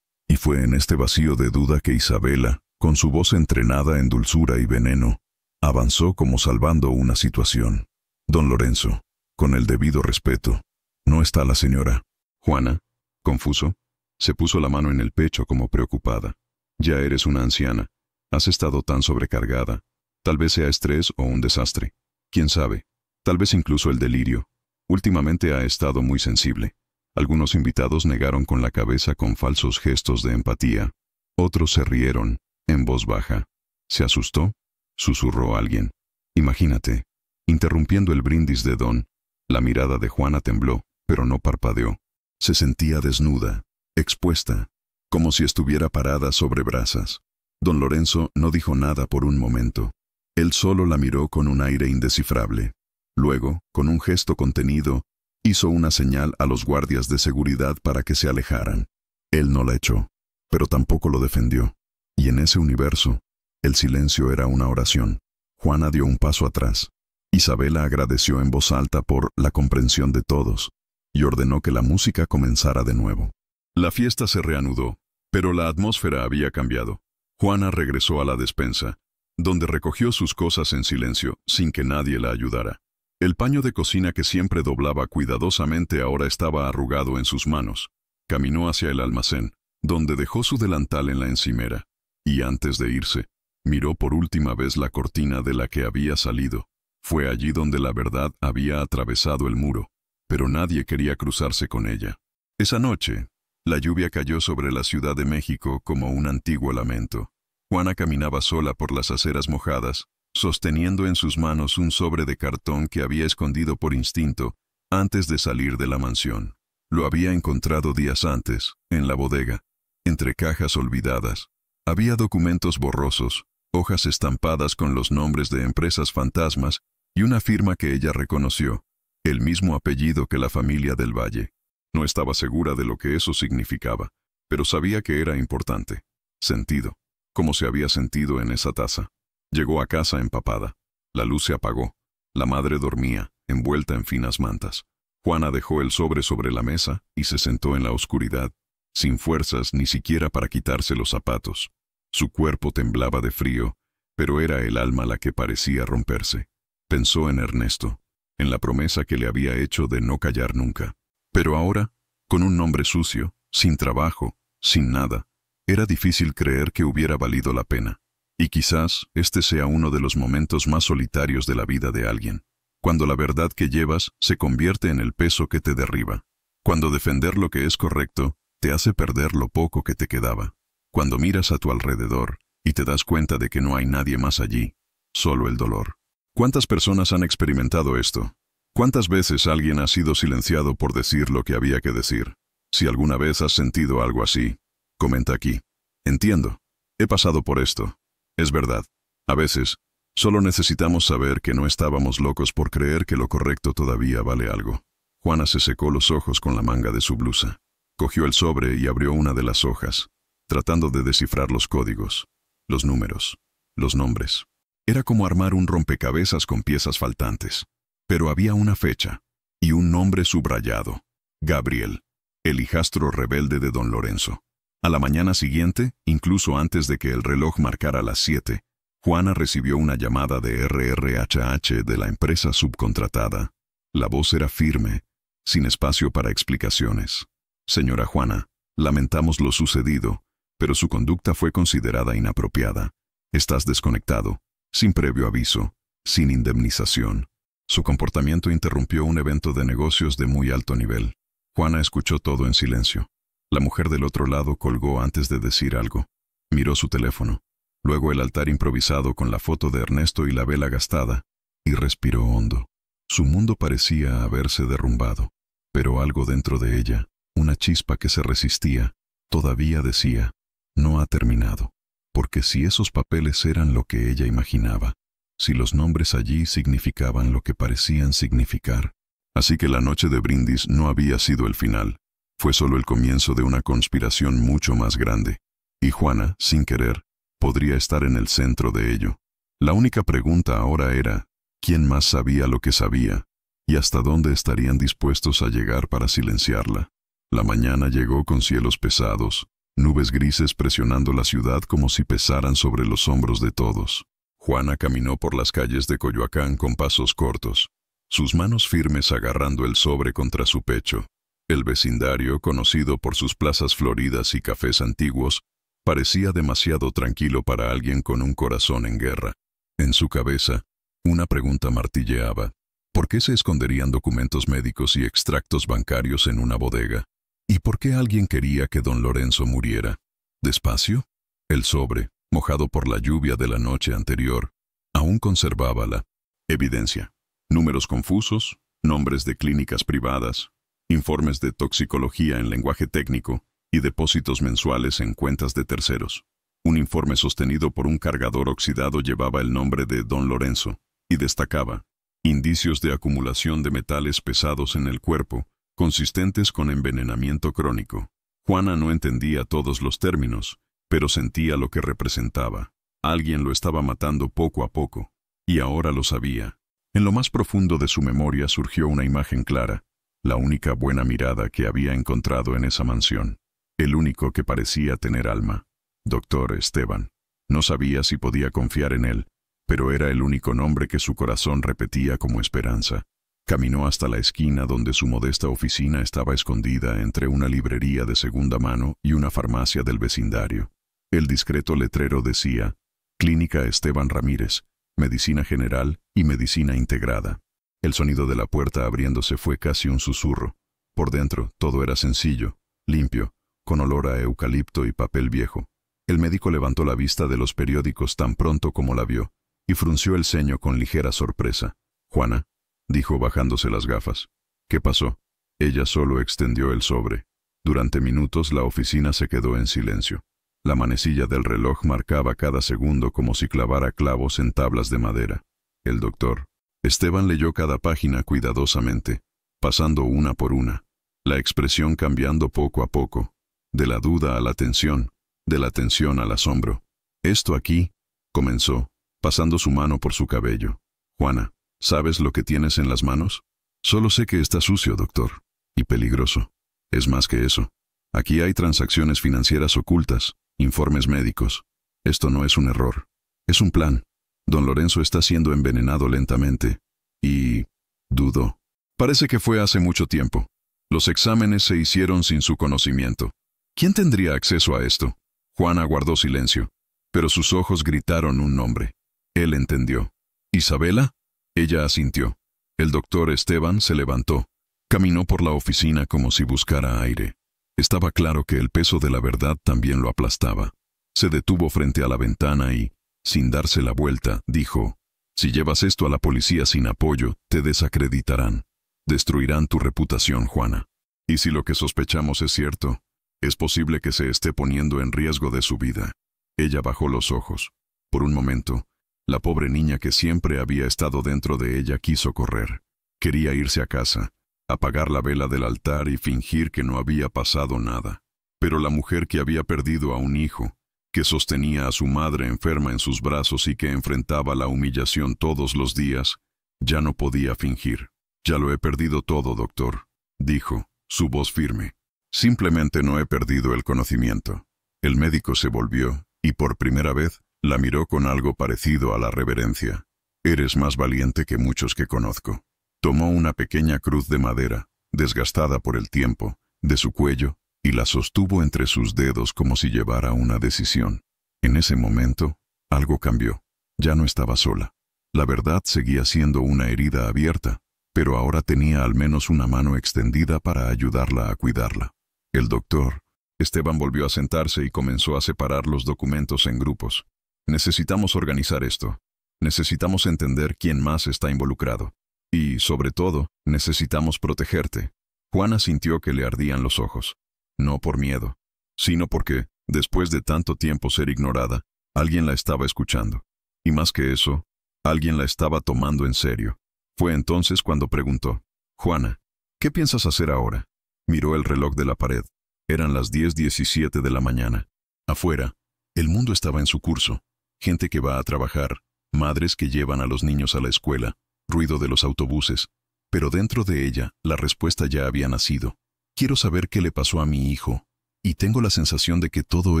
Y fue en este vacío de duda que Isabela, Con su voz entrenada en dulzura y veneno, avanzó como salvando una situación. Don Lorenzo, con el debido respeto. ¿No está la señora Juana? Confuso, se puso la mano en el pecho como preocupada. Ya eres una anciana. Has estado tan sobrecargada. Tal vez sea estrés o un desastre. ¿Quién sabe? Tal vez incluso el delirio. Últimamente ha estado muy sensible. Algunos invitados negaron con la cabeza con falsos gestos de empatía. Otros se rieron, en voz baja. ¿Se asustó? Susurró alguien. Imagínate. Interrumpiendo el brindis de Don, la mirada de Juana tembló, pero no parpadeó. Se sentía desnuda, expuesta, como si estuviera parada sobre brasas. Don Lorenzo no dijo nada por un momento. Él solo la miró con un aire indescifrable. Luego, con un gesto contenido, hizo una señal a los guardias de seguridad para que se alejaran. Él no la echó, pero tampoco lo defendió. Y en ese universo, el silencio era una oración. Juana dio un paso atrás. Isabela agradeció en voz alta por la comprensión de todos y ordenó que la música comenzara de nuevo. La fiesta se reanudó, pero la atmósfera había cambiado. Juana regresó a la despensa, donde recogió sus cosas en silencio, sin que nadie la ayudara. El paño de cocina que siempre doblaba cuidadosamente ahora estaba arrugado en sus manos. Caminó hacia el almacén, donde dejó su delantal en la encimera, y antes de irse, miró por última vez la cortina de la que había salido. Fue allí donde la verdad había atravesado el muro, pero nadie quería cruzarse con ella. Esa noche, la lluvia cayó sobre la Ciudad de México como un antiguo lamento. Juana caminaba sola por las aceras mojadas, sosteniendo en sus manos un sobre de cartón que había escondido por instinto antes de salir de la mansión. Lo había encontrado días antes, en la bodega, entre cajas olvidadas. Había documentos borrosos, hojas estampadas con los nombres de empresas fantasmas y una firma que ella reconoció, el mismo apellido que la familia del Valle. No estaba segura de lo que eso significaba, pero sabía que era importante. Sentido, como se había sentido en esa taza. Llegó a casa empapada. La luz se apagó. La madre dormía, envuelta en finas mantas. Juana dejó el sobre la mesa y se sentó en la oscuridad, sin fuerzas ni siquiera para quitarse los zapatos. Su cuerpo temblaba de frío, pero era el alma la que parecía romperse. Pensó en Ernesto, en la promesa que le había hecho de no callar nunca. Pero ahora, con un nombre sucio, sin trabajo, sin nada, era difícil creer que hubiera valido la pena. Y quizás este sea uno de los momentos más solitarios de la vida de alguien, cuando la verdad que llevas se convierte en el peso que te derriba, cuando defender lo que es correcto te hace perder lo poco que te quedaba, cuando miras a tu alrededor y te das cuenta de que no hay nadie más allí, solo el dolor. ¿Cuántas personas han experimentado esto? ¿Cuántas veces alguien ha sido silenciado por decir lo que había que decir? Si alguna vez has sentido algo así, comenta aquí. Entiendo. He pasado por esto. Es verdad. A veces, solo necesitamos saber que no estábamos locos por creer que lo correcto todavía vale algo. Juana se secó los ojos con la manga de su blusa. Cogió el sobre y abrió una de las hojas, tratando de descifrar los códigos, los números, los nombres. Era como armar un rompecabezas con piezas faltantes. Pero había una fecha y un nombre subrayado. Gabriel, el hijastro rebelde de don Lorenzo. A la mañana siguiente, incluso antes de que el reloj marcara las 7, Juana recibió una llamada de RRHH de la empresa subcontratada. La voz era firme, sin espacio para explicaciones. Señora Juana, lamentamos lo sucedido, pero su conducta fue considerada inapropiada. Estás desconectado, sin previo aviso, sin indemnización. Su comportamiento interrumpió un evento de negocios de muy alto nivel. Juana escuchó todo en silencio. La mujer del otro lado colgó antes de decir algo. Miró su teléfono, luego el altar improvisado con la foto de Ernesto y la vela gastada, y respiró hondo. Su mundo parecía haberse derrumbado, pero algo dentro de ella, una chispa que se resistía, todavía decía, no ha terminado. Porque si esos papeles eran lo que ella imaginaba, si los nombres allí significaban lo que parecían significar. Así que la noche de brindis no había sido el final, fue solo el comienzo de una conspiración mucho más grande. Y Juana, sin querer, podría estar en el centro de ello. La única pregunta ahora era, ¿quién más sabía lo que sabía? ¿Y hasta dónde estarían dispuestos a llegar para silenciarla? La mañana llegó con cielos pesados, nubes grises presionando la ciudad como si pesaran sobre los hombros de todos. Juana caminó por las calles de Coyoacán con pasos cortos, sus manos firmes agarrando el sobre contra su pecho. El vecindario, conocido por sus plazas floridas y cafés antiguos, parecía demasiado tranquilo para alguien con un corazón en guerra. En su cabeza, una pregunta martilleaba. ¿Por qué se esconderían documentos médicos y extractos bancarios en una bodega? ¿Y por qué alguien quería que don Lorenzo muriera? ¿Despacio? El sobre, mojado por la lluvia de la noche anterior, aún conservaba la evidencia. Números confusos, nombres de clínicas privadas, informes de toxicología en lenguaje técnico y depósitos mensuales en cuentas de terceros. Un informe sostenido por un cargador oxidado llevaba el nombre de don Lorenzo y destacaba indicios de acumulación de metales pesados en el cuerpo, consistentes con envenenamiento crónico. Juana no entendía todos los términos, pero sentía lo que representaba. Alguien lo estaba matando poco a poco, y ahora lo sabía. En lo más profundo de su memoria surgió una imagen clara, la única buena mirada que había encontrado en esa mansión, el único que parecía tener alma. Doctor Esteban. No sabía si podía confiar en él, pero era el único nombre que su corazón repetía como esperanza. Caminó hasta la esquina donde su modesta oficina estaba escondida entre una librería de segunda mano y una farmacia del vecindario. El discreto letrero decía, Clínica Esteban Ramírez, Medicina General y Medicina Integrada. El sonido de la puerta abriéndose fue casi un susurro. Por dentro, todo era sencillo, limpio, con olor a eucalipto y papel viejo. El médico levantó la vista de los periódicos tan pronto como la vio, y frunció el ceño con ligera sorpresa. «Juana», dijo bajándose las gafas. «¿Qué pasó?» Ella solo extendió el sobre. Durante minutos la oficina se quedó en silencio. La manecilla del reloj marcaba cada segundo como si clavara clavos en tablas de madera. El doctor Esteban leyó cada página cuidadosamente, pasando una por una, la expresión cambiando poco a poco, de la duda a la tensión, de la tensión al asombro. «Esto aquí», comenzó, pasando su mano por su cabello. «Juana, ¿sabes lo que tienes en las manos?» «Solo sé que está sucio, doctor. Y peligroso. Es más que eso. Aquí hay transacciones financieras ocultas, informes médicos. Esto no es un error. Es un plan. Don Lorenzo está siendo envenenado lentamente. Y... dudó. Parece que fue hace mucho tiempo. Los exámenes se hicieron sin su conocimiento. ¿Quién tendría acceso a esto?» Juana guardó silencio, pero sus ojos gritaron un nombre. Él entendió. «¿Isabela?» Ella asintió. El doctor Esteban se levantó. Caminó por la oficina como si buscara aire. Estaba claro que el peso de la verdad también lo aplastaba. Se detuvo frente a la ventana y, sin darse la vuelta, dijo, «Si llevas esto a la policía sin apoyo, te desacreditarán. Destruirán tu reputación, Juana. Y si lo que sospechamos es cierto, es posible que se esté poniendo en riesgo de su vida». Ella bajó los ojos. Por un momento, la pobre niña que siempre había estado dentro de ella quiso correr. Quería irse a casa, apagar la vela del altar y fingir que no había pasado nada. Pero la mujer que había perdido a un hijo, que sostenía a su madre enferma en sus brazos y que enfrentaba la humillación todos los días, ya no podía fingir. «Ya lo he perdido todo, doctor», dijo, su voz firme. «Simplemente no he perdido el conocimiento». El médico se volvió, y por primera vez, la miró con algo parecido a la reverencia. «Eres más valiente que muchos que conozco». Tomó una pequeña cruz de madera, desgastada por el tiempo, de su cuello, y la sostuvo entre sus dedos como si llevara una decisión. En ese momento, algo cambió. Ya no estaba sola. La verdad seguía siendo una herida abierta, pero ahora tenía al menos una mano extendida para ayudarla a cuidarla. El doctor Esteban volvió a sentarse y comenzó a separar los documentos en grupos. «Necesitamos organizar esto. Necesitamos entender quién más está involucrado. Y, sobre todo, necesitamos protegerte». Juana sintió que le ardían los ojos. No por miedo, sino porque, después de tanto tiempo ser ignorada, alguien la estaba escuchando. Y más que eso, alguien la estaba tomando en serio. Fue entonces cuando preguntó, «Juana, ¿qué piensas hacer ahora?» Miró el reloj de la pared. Eran las 10:17 de la mañana. Afuera, el mundo estaba en su curso. Gente que va a trabajar, madres que llevan a los niños a la escuela, ruido de los autobuses. Pero dentro de ella, la respuesta ya había nacido. «Quiero saber qué le pasó a mi hijo». Y tengo la sensación de que todo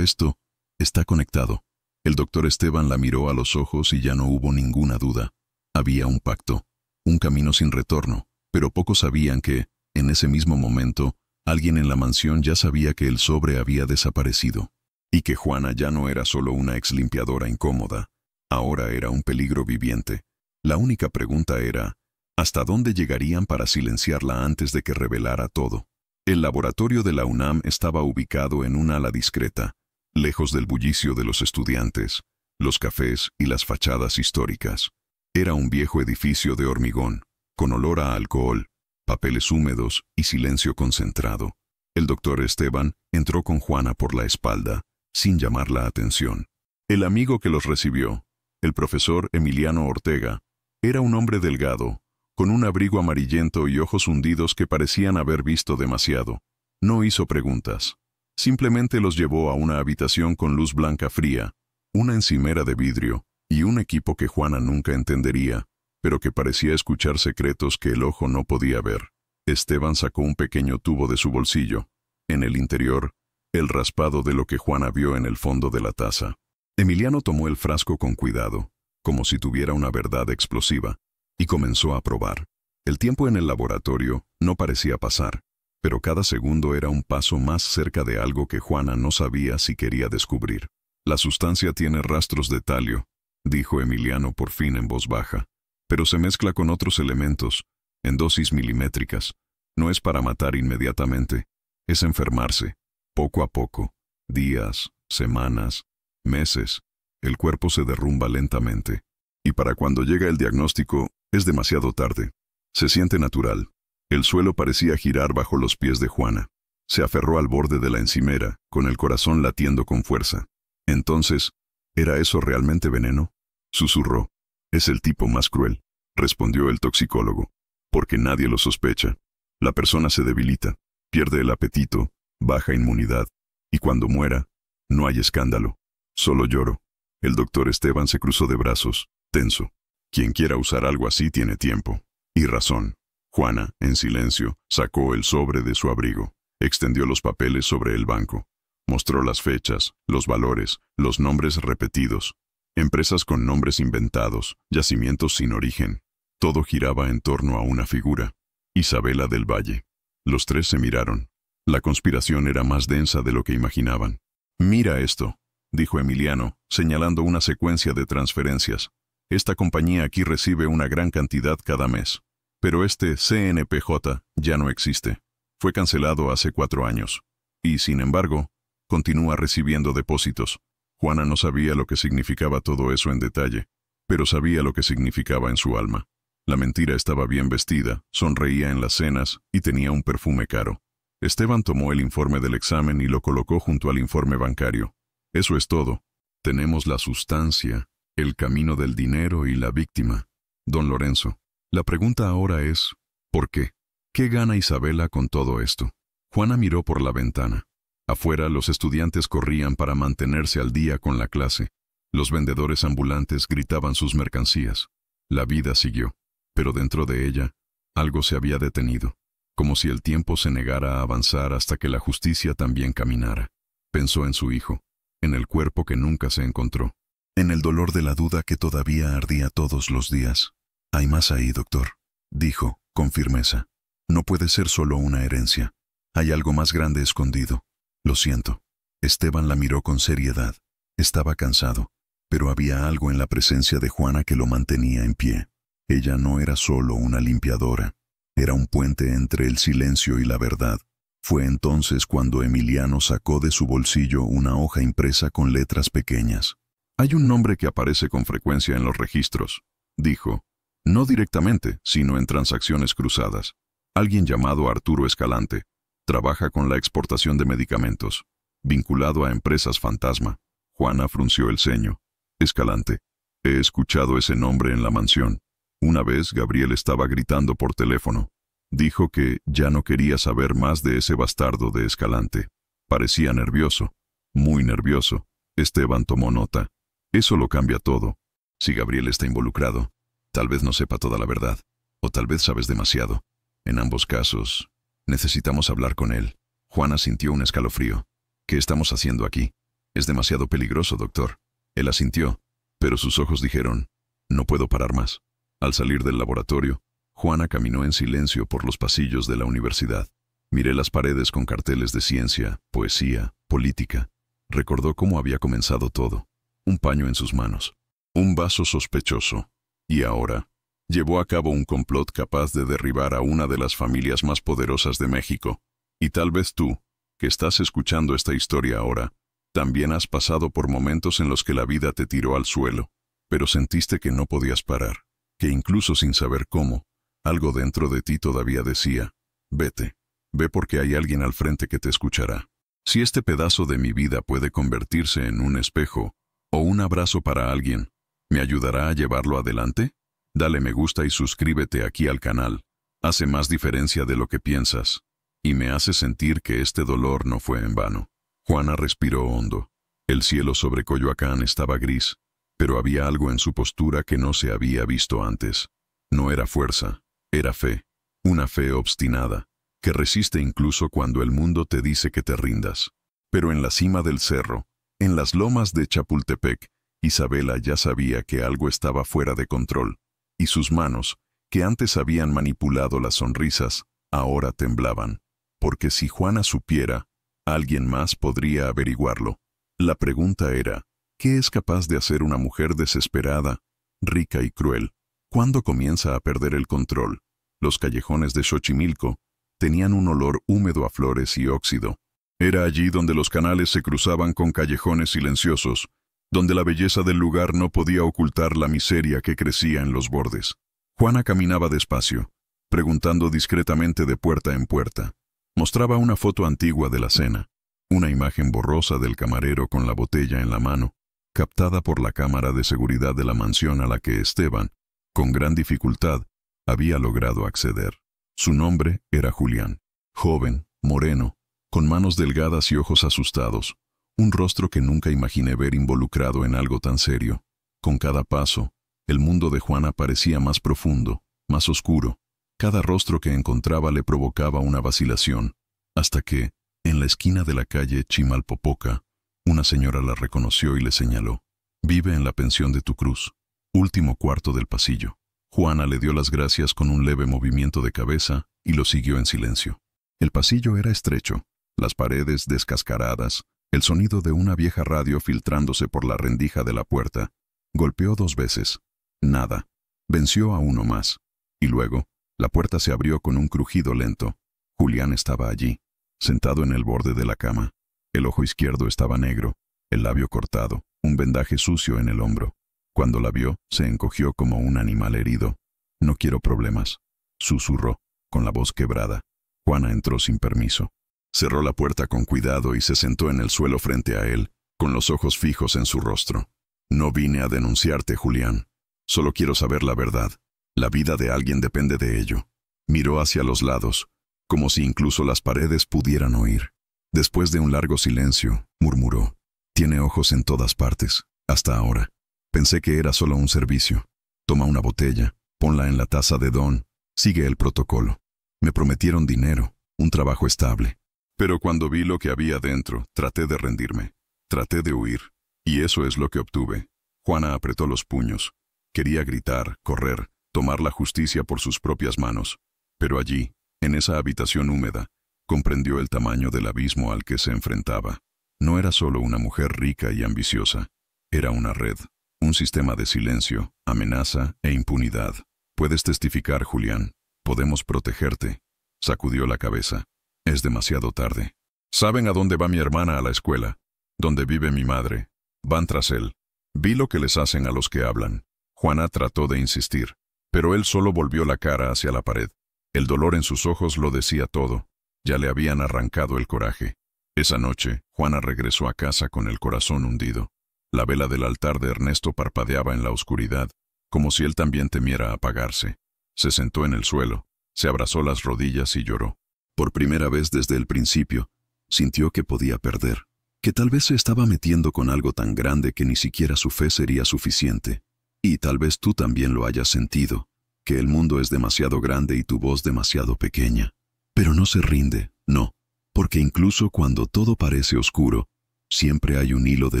esto está conectado. El doctor Esteban la miró a los ojos y ya no hubo ninguna duda. Había un pacto, un camino sin retorno, pero pocos sabían que, en ese mismo momento, alguien en la mansión ya sabía que el sobre había desaparecido. Y que Juana ya no era solo una ex limpiadora incómoda, ahora era un peligro viviente. La única pregunta era, ¿hasta dónde llegarían para silenciarla antes de que revelara todo? El laboratorio de la UNAM estaba ubicado en un ala discreta, lejos del bullicio de los estudiantes, los cafés y las fachadas históricas. Era un viejo edificio de hormigón, con olor a alcohol, papeles húmedos y silencio concentrado. El doctor Esteban entró con Juana por la espalda, sin llamar la atención. El amigo que los recibió, el profesor Emiliano Ortega, era un hombre delgado, con un abrigo amarillento y ojos hundidos que parecían haber visto demasiado. No hizo preguntas. Simplemente los llevó a una habitación con luz blanca fría, una encimera de vidrio y un equipo que Juana nunca entendería, pero que parecía escuchar secretos que el ojo no podía ver. Esteban sacó un pequeño tubo de su bolsillo. En el interior, el raspado de lo que Juana vio en el fondo de la taza. Emiliano tomó el frasco con cuidado, como si tuviera una verdad explosiva, y comenzó a probar. El tiempo en el laboratorio no parecía pasar, pero cada segundo era un paso más cerca de algo que Juana no sabía si quería descubrir. La sustancia tiene rastros de talio, dijo Emiliano por fin en voz baja, pero se mezcla con otros elementos, en dosis milimétricas. No es para matar inmediatamente, es enfermarse, poco a poco, días, semanas, meses. El cuerpo se derrumba lentamente, y para cuando llega el diagnóstico, es demasiado tarde. Se siente natural. El suelo parecía girar bajo los pies de Juana. Se aferró al borde de la encimera, con el corazón latiendo con fuerza. Entonces, ¿era eso realmente veneno? Susurró. Es el tipo más cruel, respondió el toxicólogo, porque nadie lo sospecha. La persona se debilita, pierde el apetito, baja inmunidad, y cuando muera, no hay escándalo, solo lloro. El doctor Esteban se cruzó de brazos, tenso. Quien quiera usar algo así tiene tiempo. Y razón. Juana, en silencio, sacó el sobre de su abrigo, extendió los papeles sobre el banco, mostró las fechas, los valores, los nombres repetidos, empresas con nombres inventados, yacimientos sin origen. Todo giraba en torno a una figura, Isabela del Valle. Los tres se miraron. La conspiración era más densa de lo que imaginaban. Mira esto, dijo Emiliano, señalando una secuencia de transferencias. Esta compañía aquí recibe una gran cantidad cada mes. Pero este CNPJ ya no existe. Fue cancelado hace 4 años. Y, sin embargo, continúa recibiendo depósitos. Juana no sabía lo que significaba todo eso en detalle, pero sabía lo que significaba en su alma. La mentira estaba bien vestida, sonreía en las cenas y tenía un perfume caro. Esteban tomó el informe del examen y lo colocó junto al informe bancario. Eso es todo. Tenemos la sustancia, el camino del dinero y la víctima. Don Lorenzo. La pregunta ahora es, ¿por qué? ¿Qué gana Isabela con todo esto? Juana miró por la ventana. Afuera los estudiantes corrían para mantenerse al día con la clase. Los vendedores ambulantes gritaban sus mercancías. La vida siguió, pero dentro de ella, algo se había detenido, como si el tiempo se negara a avanzar hasta que la justicia también caminara. Pensó en su hijo, en el cuerpo que nunca se encontró, en el dolor de la duda que todavía ardía todos los días. Hay más ahí, doctor, dijo, con firmeza. No puede ser solo una herencia. Hay algo más grande escondido. Lo siento. Esteban la miró con seriedad. Estaba cansado, pero había algo en la presencia de Juana que lo mantenía en pie. Ella no era solo una limpiadora. Era un puente entre el silencio y la verdad. Fue entonces cuando Emiliano sacó de su bolsillo una hoja impresa con letras pequeñas. Hay un nombre que aparece con frecuencia en los registros, dijo. No directamente, sino en transacciones cruzadas. Alguien llamado Arturo Escalante. Trabaja con la exportación de medicamentos, vinculado a empresas fantasma. Juana frunció el ceño. Escalante. He escuchado ese nombre en la mansión. Una vez Gabriel estaba gritando por teléfono. Dijo que ya no quería saber más de ese bastardo de Escalante. Parecía nervioso, muy nervioso. Esteban tomó nota. Eso lo cambia todo. Si Gabriel está involucrado, tal vez no sepa toda la verdad, o tal vez sabes demasiado. En ambos casos, necesitamos hablar con él. Juana sintió un escalofrío. ¿Qué estamos haciendo aquí? Es demasiado peligroso, doctor. Él asintió, pero sus ojos dijeron, no puedo parar más. Al salir del laboratorio, Juana caminó en silencio por los pasillos de la universidad. Miré las paredes con carteles de ciencia, poesía, política. Recordó cómo había comenzado todo. Un paño en sus manos. Un vaso sospechoso. Y ahora, llevó a cabo un complot capaz de derribar a una de las familias más poderosas de México. Y tal vez tú, que estás escuchando esta historia ahora, también has pasado por momentos en los que la vida te tiró al suelo, pero sentiste que no podías parar, que incluso sin saber cómo, algo dentro de ti todavía decía, vete, ve porque hay alguien al frente que te escuchará. Si este pedazo de mi vida puede convertirse en un espejo o un abrazo para alguien, ¿me ayudará a llevarlo adelante? Dale me gusta y suscríbete aquí al canal. Hace más diferencia de lo que piensas, y me hace sentir que este dolor no fue en vano. Juana respiró hondo. El cielo sobre Coyoacán estaba gris, pero había algo en su postura que no se había visto antes. No era fuerza, era fe. Una fe obstinada, que resiste incluso cuando el mundo te dice que te rindas. Pero en la cima del cerro, en las lomas de Chapultepec, Isabela ya sabía que algo estaba fuera de control, y sus manos, que antes habían manipulado las sonrisas, ahora temblaban. Porque si Juana supiera, alguien más podría averiguarlo. La pregunta era, ¿qué es capaz de hacer una mujer desesperada, rica y cruel? ¿Cuándo comienza a perder el control? Los callejones de Xochimilco tenían un olor húmedo a flores y óxido. Era allí donde los canales se cruzaban con callejones silenciosos, donde la belleza del lugar no podía ocultar la miseria que crecía en los bordes. Juana caminaba despacio, preguntando discretamente de puerta en puerta. Mostraba una foto antigua de la cena, una imagen borrosa del camarero con la botella en la mano, captada por la cámara de seguridad de la mansión a la que Esteban, con gran dificultad, había logrado acceder. Su nombre era Julián, joven, moreno, con manos delgadas y ojos asustados, un rostro que nunca imaginé ver involucrado en algo tan serio. Con cada paso, el mundo de Juana parecía más profundo, más oscuro. Cada rostro que encontraba le provocaba una vacilación, hasta que, en la esquina de la calle Chimalpopoca, una señora la reconoció y le señaló. Vive en la pensión de tu cruz, último cuarto del pasillo. Juana le dio las gracias con un leve movimiento de cabeza y lo siguió en silencio. El pasillo era estrecho, las paredes descascaradas, el sonido de una vieja radio filtrándose por la rendija de la puerta. Golpeó 2 veces. Nada. Venció a uno más. Y luego, la puerta se abrió con un crujido lento. Julián estaba allí, sentado en el borde de la cama. El ojo izquierdo estaba negro, el labio cortado, un vendaje sucio en el hombro. Cuando la vio, se encogió como un animal herido. No quiero problemas, susurró, con la voz quebrada. Juana entró sin permiso. Cerró la puerta con cuidado y se sentó en el suelo frente a él, con los ojos fijos en su rostro. No vine a denunciarte, Julián. Solo quiero saber la verdad. La vida de alguien depende de ello. Miró hacia los lados, como si incluso las paredes pudieran oír. Después de un largo silencio, murmuró. Tiene ojos en todas partes, hasta ahora. Pensé que era solo un servicio. Toma una botella, ponla en la taza de Don, sigue el protocolo. Me prometieron dinero, un trabajo estable. Pero cuando vi lo que había dentro, traté de rendirme. Traté de huir. Y eso es lo que obtuve. Juana apretó los puños. Quería gritar, correr, tomar la justicia por sus propias manos. Pero allí, en esa habitación húmeda, comprendió el tamaño del abismo al que se enfrentaba. No era solo una mujer rica y ambiciosa. Era una red, un sistema de silencio, amenaza e impunidad. Puedes testificar, Julián. Podemos protegerte. Sacudió la cabeza. Es demasiado tarde. ¿Saben a dónde va mi hermana a la escuela? ¿Dónde vive mi madre? Van tras él. Vi lo que les hacen a los que hablan. Juana trató de insistir, pero él solo volvió la cara hacia la pared. El dolor en sus ojos lo decía todo. Ya le habían arrancado el coraje. Esa noche, Juana regresó a casa con el corazón hundido. La vela del altar de Ernesto parpadeaba en la oscuridad, como si él también temiera apagarse. Se sentó en el suelo, se abrazó las rodillas y lloró. Por primera vez desde el principio, sintió que podía perder, que tal vez se estaba metiendo con algo tan grande que ni siquiera su fe sería suficiente. Y tal vez tú también lo hayas sentido, que el mundo es demasiado grande y tu voz demasiado pequeña. Pero no se rinde, no. Porque incluso cuando todo parece oscuro, siempre hay un hilo de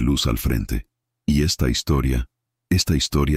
luz al frente. Y esta historia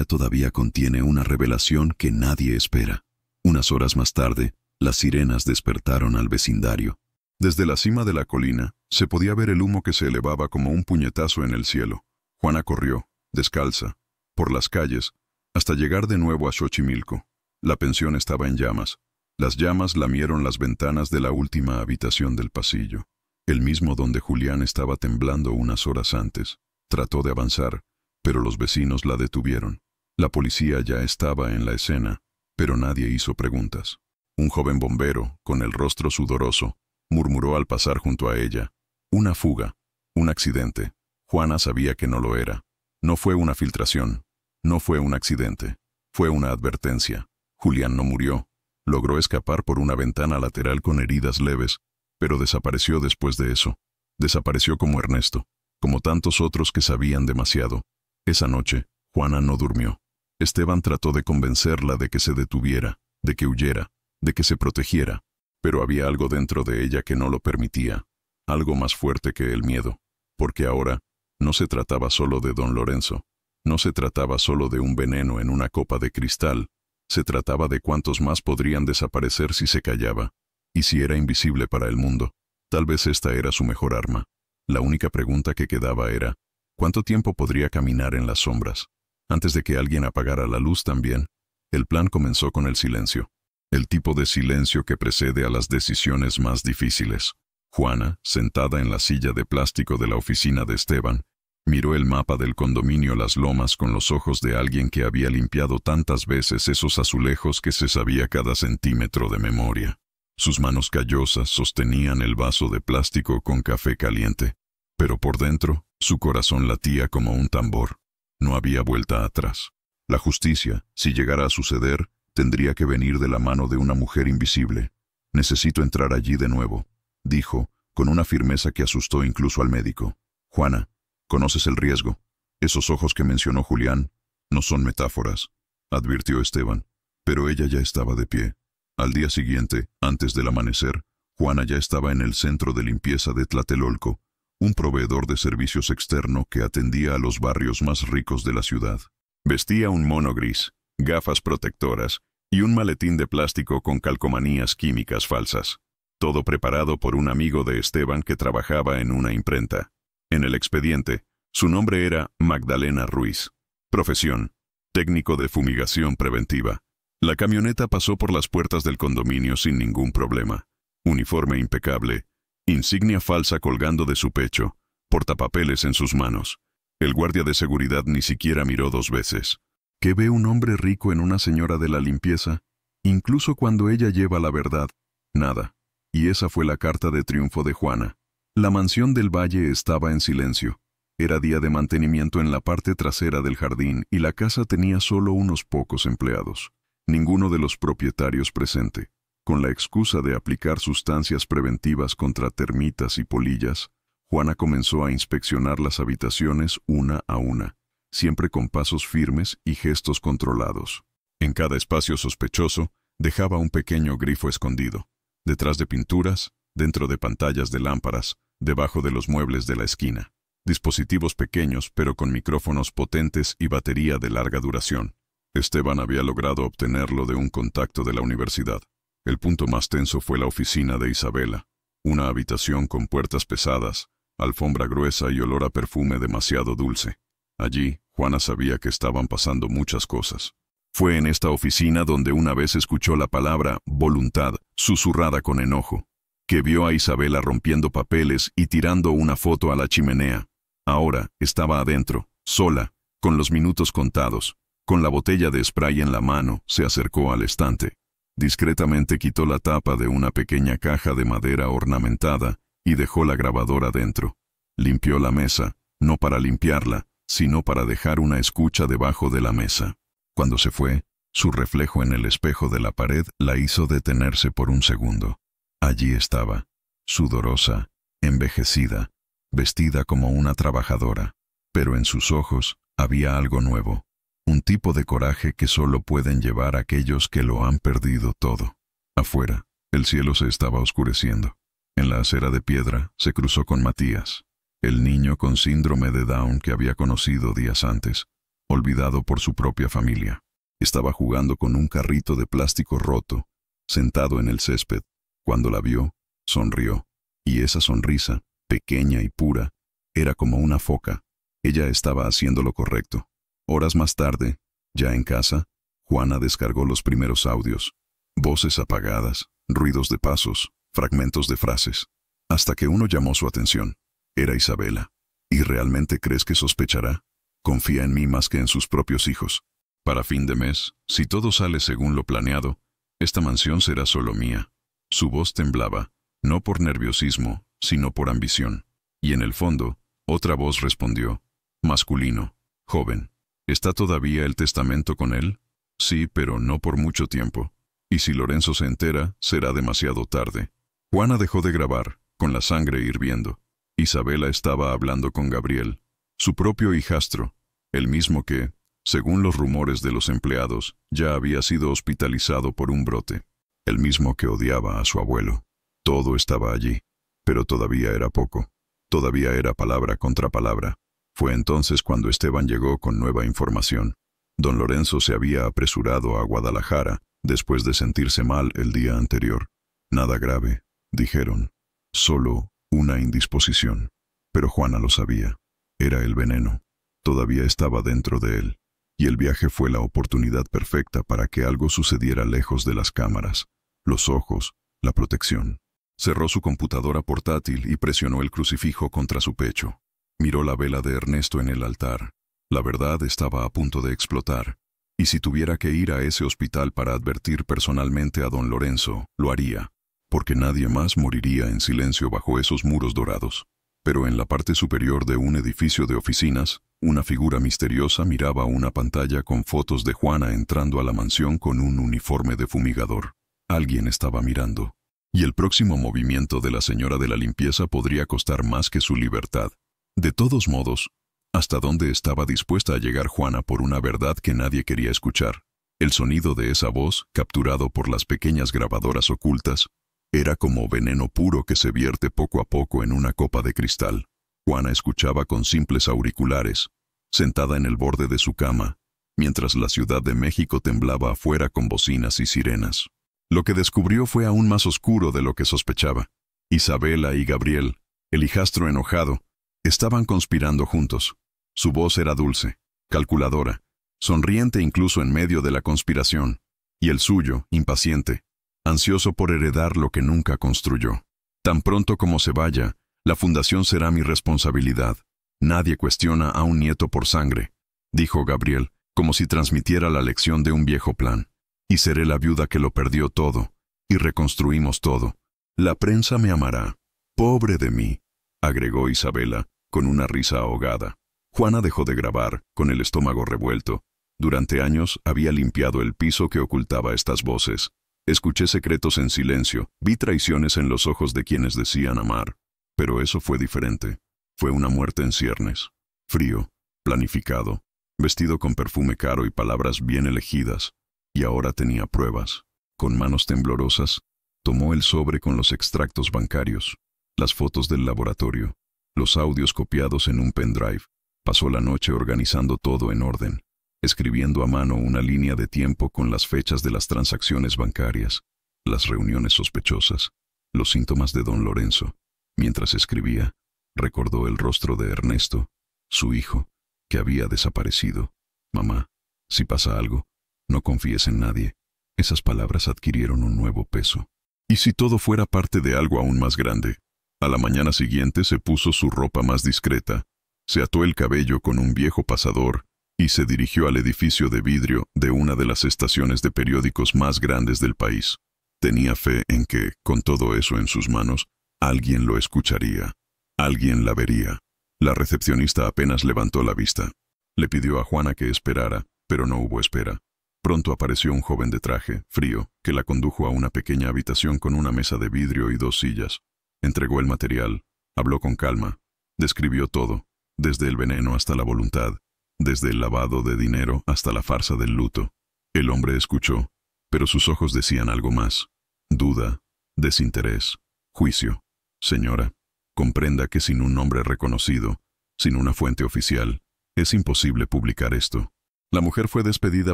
todavía contiene una revelación que nadie espera. Unas horas más tarde, las sirenas despertaron al vecindario. Desde la cima de la colina, se podía ver el humo que se elevaba como un puñetazo en el cielo. Juana corrió, descalza, por las calles, hasta llegar de nuevo a Xochimilco. La pensión estaba en llamas. Las llamas lamieron las ventanas de la última habitación del pasillo, el mismo donde Julián estaba temblando unas horas antes. Trató de avanzar, pero los vecinos la detuvieron. La policía ya estaba en la escena, pero nadie hizo preguntas. Un joven bombero, con el rostro sudoroso, murmuró al pasar junto a ella: «Una fuga, un accidente». Juana sabía que no lo era. No fue una filtración, no fue un accidente, fue una advertencia. Julián no murió. Logró escapar por una ventana lateral con heridas leves, pero desapareció después de eso. Desapareció como Ernesto, como tantos otros que sabían demasiado. Esa noche, Juana no durmió. Esteban trató de convencerla de que se detuviera, de que huyera, de que se protegiera, pero había algo dentro de ella que no lo permitía, algo más fuerte que el miedo, porque ahora no se trataba solo de don Lorenzo, no se trataba solo de un veneno en una copa de cristal, se trataba de cuántos más podrían desaparecer si se callaba, y si era invisible para el mundo. Tal vez esta era su mejor arma. La única pregunta que quedaba era: ¿cuánto tiempo podría caminar en las sombras? Antes de que alguien apagara la luz también. El plan comenzó con el silencio. El tipo de silencio que precede a las decisiones más difíciles. Juana, sentada en la silla de plástico de la oficina de Esteban, miró el mapa del condominio Las Lomas con los ojos de alguien que había limpiado tantas veces esos azulejos que se sabía cada centímetro de memoria. Sus manos callosas sostenían el vaso de plástico con café caliente, pero por dentro, su corazón latía como un tambor. No había vuelta atrás. La justicia, si llegara a suceder, tendría que venir de la mano de una mujer invisible. «Necesito entrar allí de nuevo», dijo, con una firmeza que asustó incluso al médico. «Juana, conoces el riesgo. Esos ojos que mencionó Julián no son metáforas», advirtió Esteban. Pero ella ya estaba de pie. Al día siguiente, antes del amanecer, Juana ya estaba en el centro de limpieza de Tlatelolco, un proveedor de servicios externo que atendía a los barrios más ricos de la ciudad. Vestía un mono gris, gafas protectoras y un maletín de plástico con calcomanías químicas falsas. Todo preparado por un amigo de Esteban que trabajaba en una imprenta. En el expediente, su nombre era Magdalena Ruiz. Profesión: técnico de fumigación preventiva. La camioneta pasó por las puertas del condominio sin ningún problema. Uniforme impecable, insignia falsa colgando de su pecho, portapapeles en sus manos. El guardia de seguridad ni siquiera miró dos veces. ¿Qué ve un hombre rico en una señora de la limpieza? Incluso cuando ella lleva la verdad, nada. Y esa fue la carta de triunfo de Juana. La mansión del Valle estaba en silencio. Era día de mantenimiento en la parte trasera del jardín y la casa tenía solo unos pocos empleados. Ninguno de los propietarios presente. Con la excusa de aplicar sustancias preventivas contra termitas y polillas, Juana comenzó a inspeccionar las habitaciones una a una, siempre con pasos firmes y gestos controlados. En cada espacio sospechoso, dejaba un pequeño grifo escondido. Detrás de pinturas, dentro de pantallas de lámparas, debajo de los muebles de la esquina. Dispositivos pequeños pero con micrófonos potentes y batería de larga duración. Esteban había logrado obtenerlo de un contacto de la universidad. El punto más tenso fue la oficina de Isabela. Una habitación con puertas pesadas, alfombra gruesa y olor a perfume demasiado dulce. Allí, Juana sabía que estaban pasando muchas cosas. Fue en esta oficina donde una vez escuchó la palabra voluntad, susurrada con enojo, que vio a Isabela rompiendo papeles y tirando una foto a la chimenea. Ahora estaba adentro, sola, con los minutos contados. Con la botella de spray en la mano, se acercó al estante. Discretamente quitó la tapa de una pequeña caja de madera ornamentada y dejó la grabadora dentro. Limpió la mesa, no para limpiarla, sino para dejar una escucha debajo de la mesa. Cuando se fue, su reflejo en el espejo de la pared la hizo detenerse por un segundo. Allí estaba, sudorosa, envejecida, vestida como una trabajadora, pero en sus ojos había algo nuevo. Un tipo de coraje que solo pueden llevar aquellos que lo han perdido todo. Afuera, el cielo se estaba oscureciendo. En la acera de piedra se cruzó con Matías, el niño con síndrome de Down que había conocido días antes, olvidado por su propia familia. Estaba jugando con un carrito de plástico roto, sentado en el césped. Cuando la vio, sonrió, y esa sonrisa, pequeña y pura, era como una foca. Ella estaba haciendo lo correcto. Horas más tarde, ya en casa, Juana descargó los primeros audios. Voces apagadas, ruidos de pasos, fragmentos de frases, hasta que uno llamó su atención. Era Isabela. ¿Y realmente crees que sospechará? Confía en mí más que en sus propios hijos. Para fin de mes, si todo sale según lo planeado, esta mansión será solo mía. Su voz temblaba, no por nerviosismo, sino por ambición. Y en el fondo, otra voz respondió, masculino, joven. ¿Está todavía el testamento con él? Sí, pero no por mucho tiempo. Y si Lorenzo se entera, será demasiado tarde. Juana dejó de grabar, con la sangre hirviendo. Isabela estaba hablando con Gabriel, su propio hijastro, el mismo que, según los rumores de los empleados, ya había sido hospitalizado por un brote. El mismo que odiaba a su abuelo. Todo estaba allí, pero todavía era poco. Todavía era palabra contra palabra. Fue entonces cuando Esteban llegó con nueva información. Don Lorenzo se había apresurado a Guadalajara después de sentirse mal el día anterior. Nada grave, dijeron. Solo una indisposición. Pero Juana lo sabía. Era el veneno. Todavía estaba dentro de él. Y el viaje fue la oportunidad perfecta para que algo sucediera lejos de las cámaras, los ojos, la protección. Cerró su computadora portátil y presionó el crucifijo contra su pecho. Miró la vela de Ernesto en el altar. La verdad estaba a punto de explotar. Y si tuviera que ir a ese hospital para advertir personalmente a don Lorenzo, lo haría, porque nadie más moriría en silencio bajo esos muros dorados. Pero en la parte superior de un edificio de oficinas, una figura misteriosa miraba una pantalla con fotos de Juana entrando a la mansión con un uniforme de fumigador. Alguien estaba mirando. Y el próximo movimiento de la señora de la limpieza podría costar más que su libertad. De todos modos, ¿hasta dónde estaba dispuesta a llegar Juana por una verdad que nadie quería escuchar? El sonido de esa voz, capturado por las pequeñas grabadoras ocultas, era como veneno puro que se vierte poco a poco en una copa de cristal. Juana escuchaba con simples auriculares, sentada en el borde de su cama, mientras la Ciudad de México temblaba afuera con bocinas y sirenas. Lo que descubrió fue aún más oscuro de lo que sospechaba. Isabela y Gabriel, el hijastro enojado, estaban conspirando juntos. Su voz era dulce, calculadora, sonriente incluso en medio de la conspiración, y el suyo, impaciente, ansioso por heredar lo que nunca construyó. Tan pronto como se vaya, la fundación será mi responsabilidad. Nadie cuestiona a un nieto por sangre, dijo Gabriel, como si transmitiera la lección de un viejo plan. Y seré la viuda que lo perdió todo, y reconstruimos todo. La prensa me amará. Pobre de mí, agregó Isabela, con una risa ahogada. Juana dejó de grabar, con el estómago revuelto. Durante años había limpiado el piso que ocultaba estas voces. Escuché secretos en silencio, vi traiciones en los ojos de quienes decían amar. Pero eso fue diferente. Fue una muerte en ciernes. Frío, planificado, vestido con perfume caro y palabras bien elegidas. Y ahora tenía pruebas. Con manos temblorosas, tomó el sobre con los extractos bancarios, las fotos del laboratorio, los audios copiados en un pendrive. Pasó la noche organizando todo en orden, escribiendo a mano una línea de tiempo con las fechas de las transacciones bancarias, las reuniones sospechosas, los síntomas de don Lorenzo. Mientras escribía, recordó el rostro de Ernesto, su hijo, que había desaparecido. Mamá, si pasa algo, no confíes en nadie. Esas palabras adquirieron un nuevo peso. ¿Y si todo fuera parte de algo aún más grande? A la mañana siguiente se puso su ropa más discreta, se ató el cabello con un viejo pasador y se dirigió al edificio de vidrio de una de las estaciones de periódicos más grandes del país. Tenía fe en que, con todo eso en sus manos, alguien lo escucharía. Alguien la vería. La recepcionista apenas levantó la vista. Le pidió a Juana que esperara, pero no hubo espera. Pronto apareció un joven de traje, frío, que la condujo a una pequeña habitación con una mesa de vidrio y 2 sillas. Entregó el material, habló con calma, describió todo, desde el veneno hasta la voluntad, desde el lavado de dinero hasta la farsa del luto. El hombre escuchó, pero sus ojos decían algo más. Duda, desinterés, juicio. Señora, comprenda que sin un nombre reconocido, sin una fuente oficial, es imposible publicar esto. La mujer fue despedida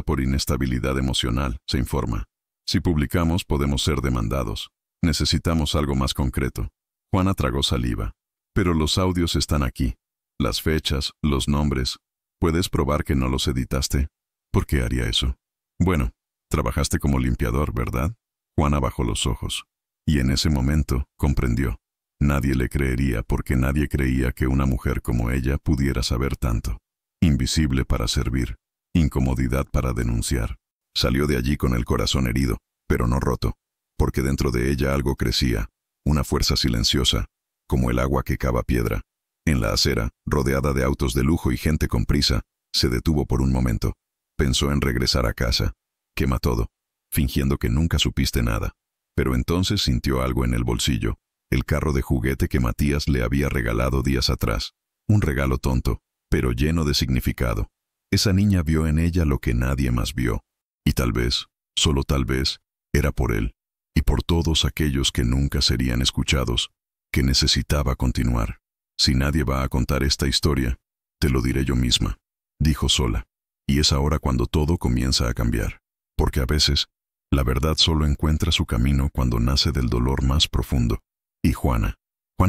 por inestabilidad emocional, se informa. Si publicamos, podemos ser demandados. Necesitamos algo más concreto. Juana tragó saliva. Pero los audios están aquí. Las fechas, los nombres. ¿Puedes probar que no los editaste? ¿Por qué haría eso? Bueno, trabajaste como limpiador, ¿verdad? Juana bajó los ojos. Y en ese momento, comprendió. Nadie le creería porque nadie creía que una mujer como ella pudiera saber tanto. Invisible para servir. Incomodidad para denunciar. Salió de allí con el corazón herido, pero no roto, porque dentro de ella algo crecía, una fuerza silenciosa, como el agua que cava piedra. En la acera, rodeada de autos de lujo y gente con prisa, se detuvo por un momento. Pensó en regresar a casa. Quema todo, fingiendo que nunca supiste nada. Pero entonces sintió algo en el bolsillo, el carro de juguete que Matías le había regalado días atrás. Un regalo tonto, pero lleno de significado. Esa niña vio en ella lo que nadie más vio. Y tal vez, solo tal vez, era por él, y por todos aquellos que nunca serían escuchados, que necesitaba continuar. Si nadie va a contar esta historia, te lo diré yo misma, dijo sola. Y es ahora cuando todo comienza a cambiar. Porque a veces, la verdad solo encuentra su camino cuando nace del dolor más profundo. Y Juana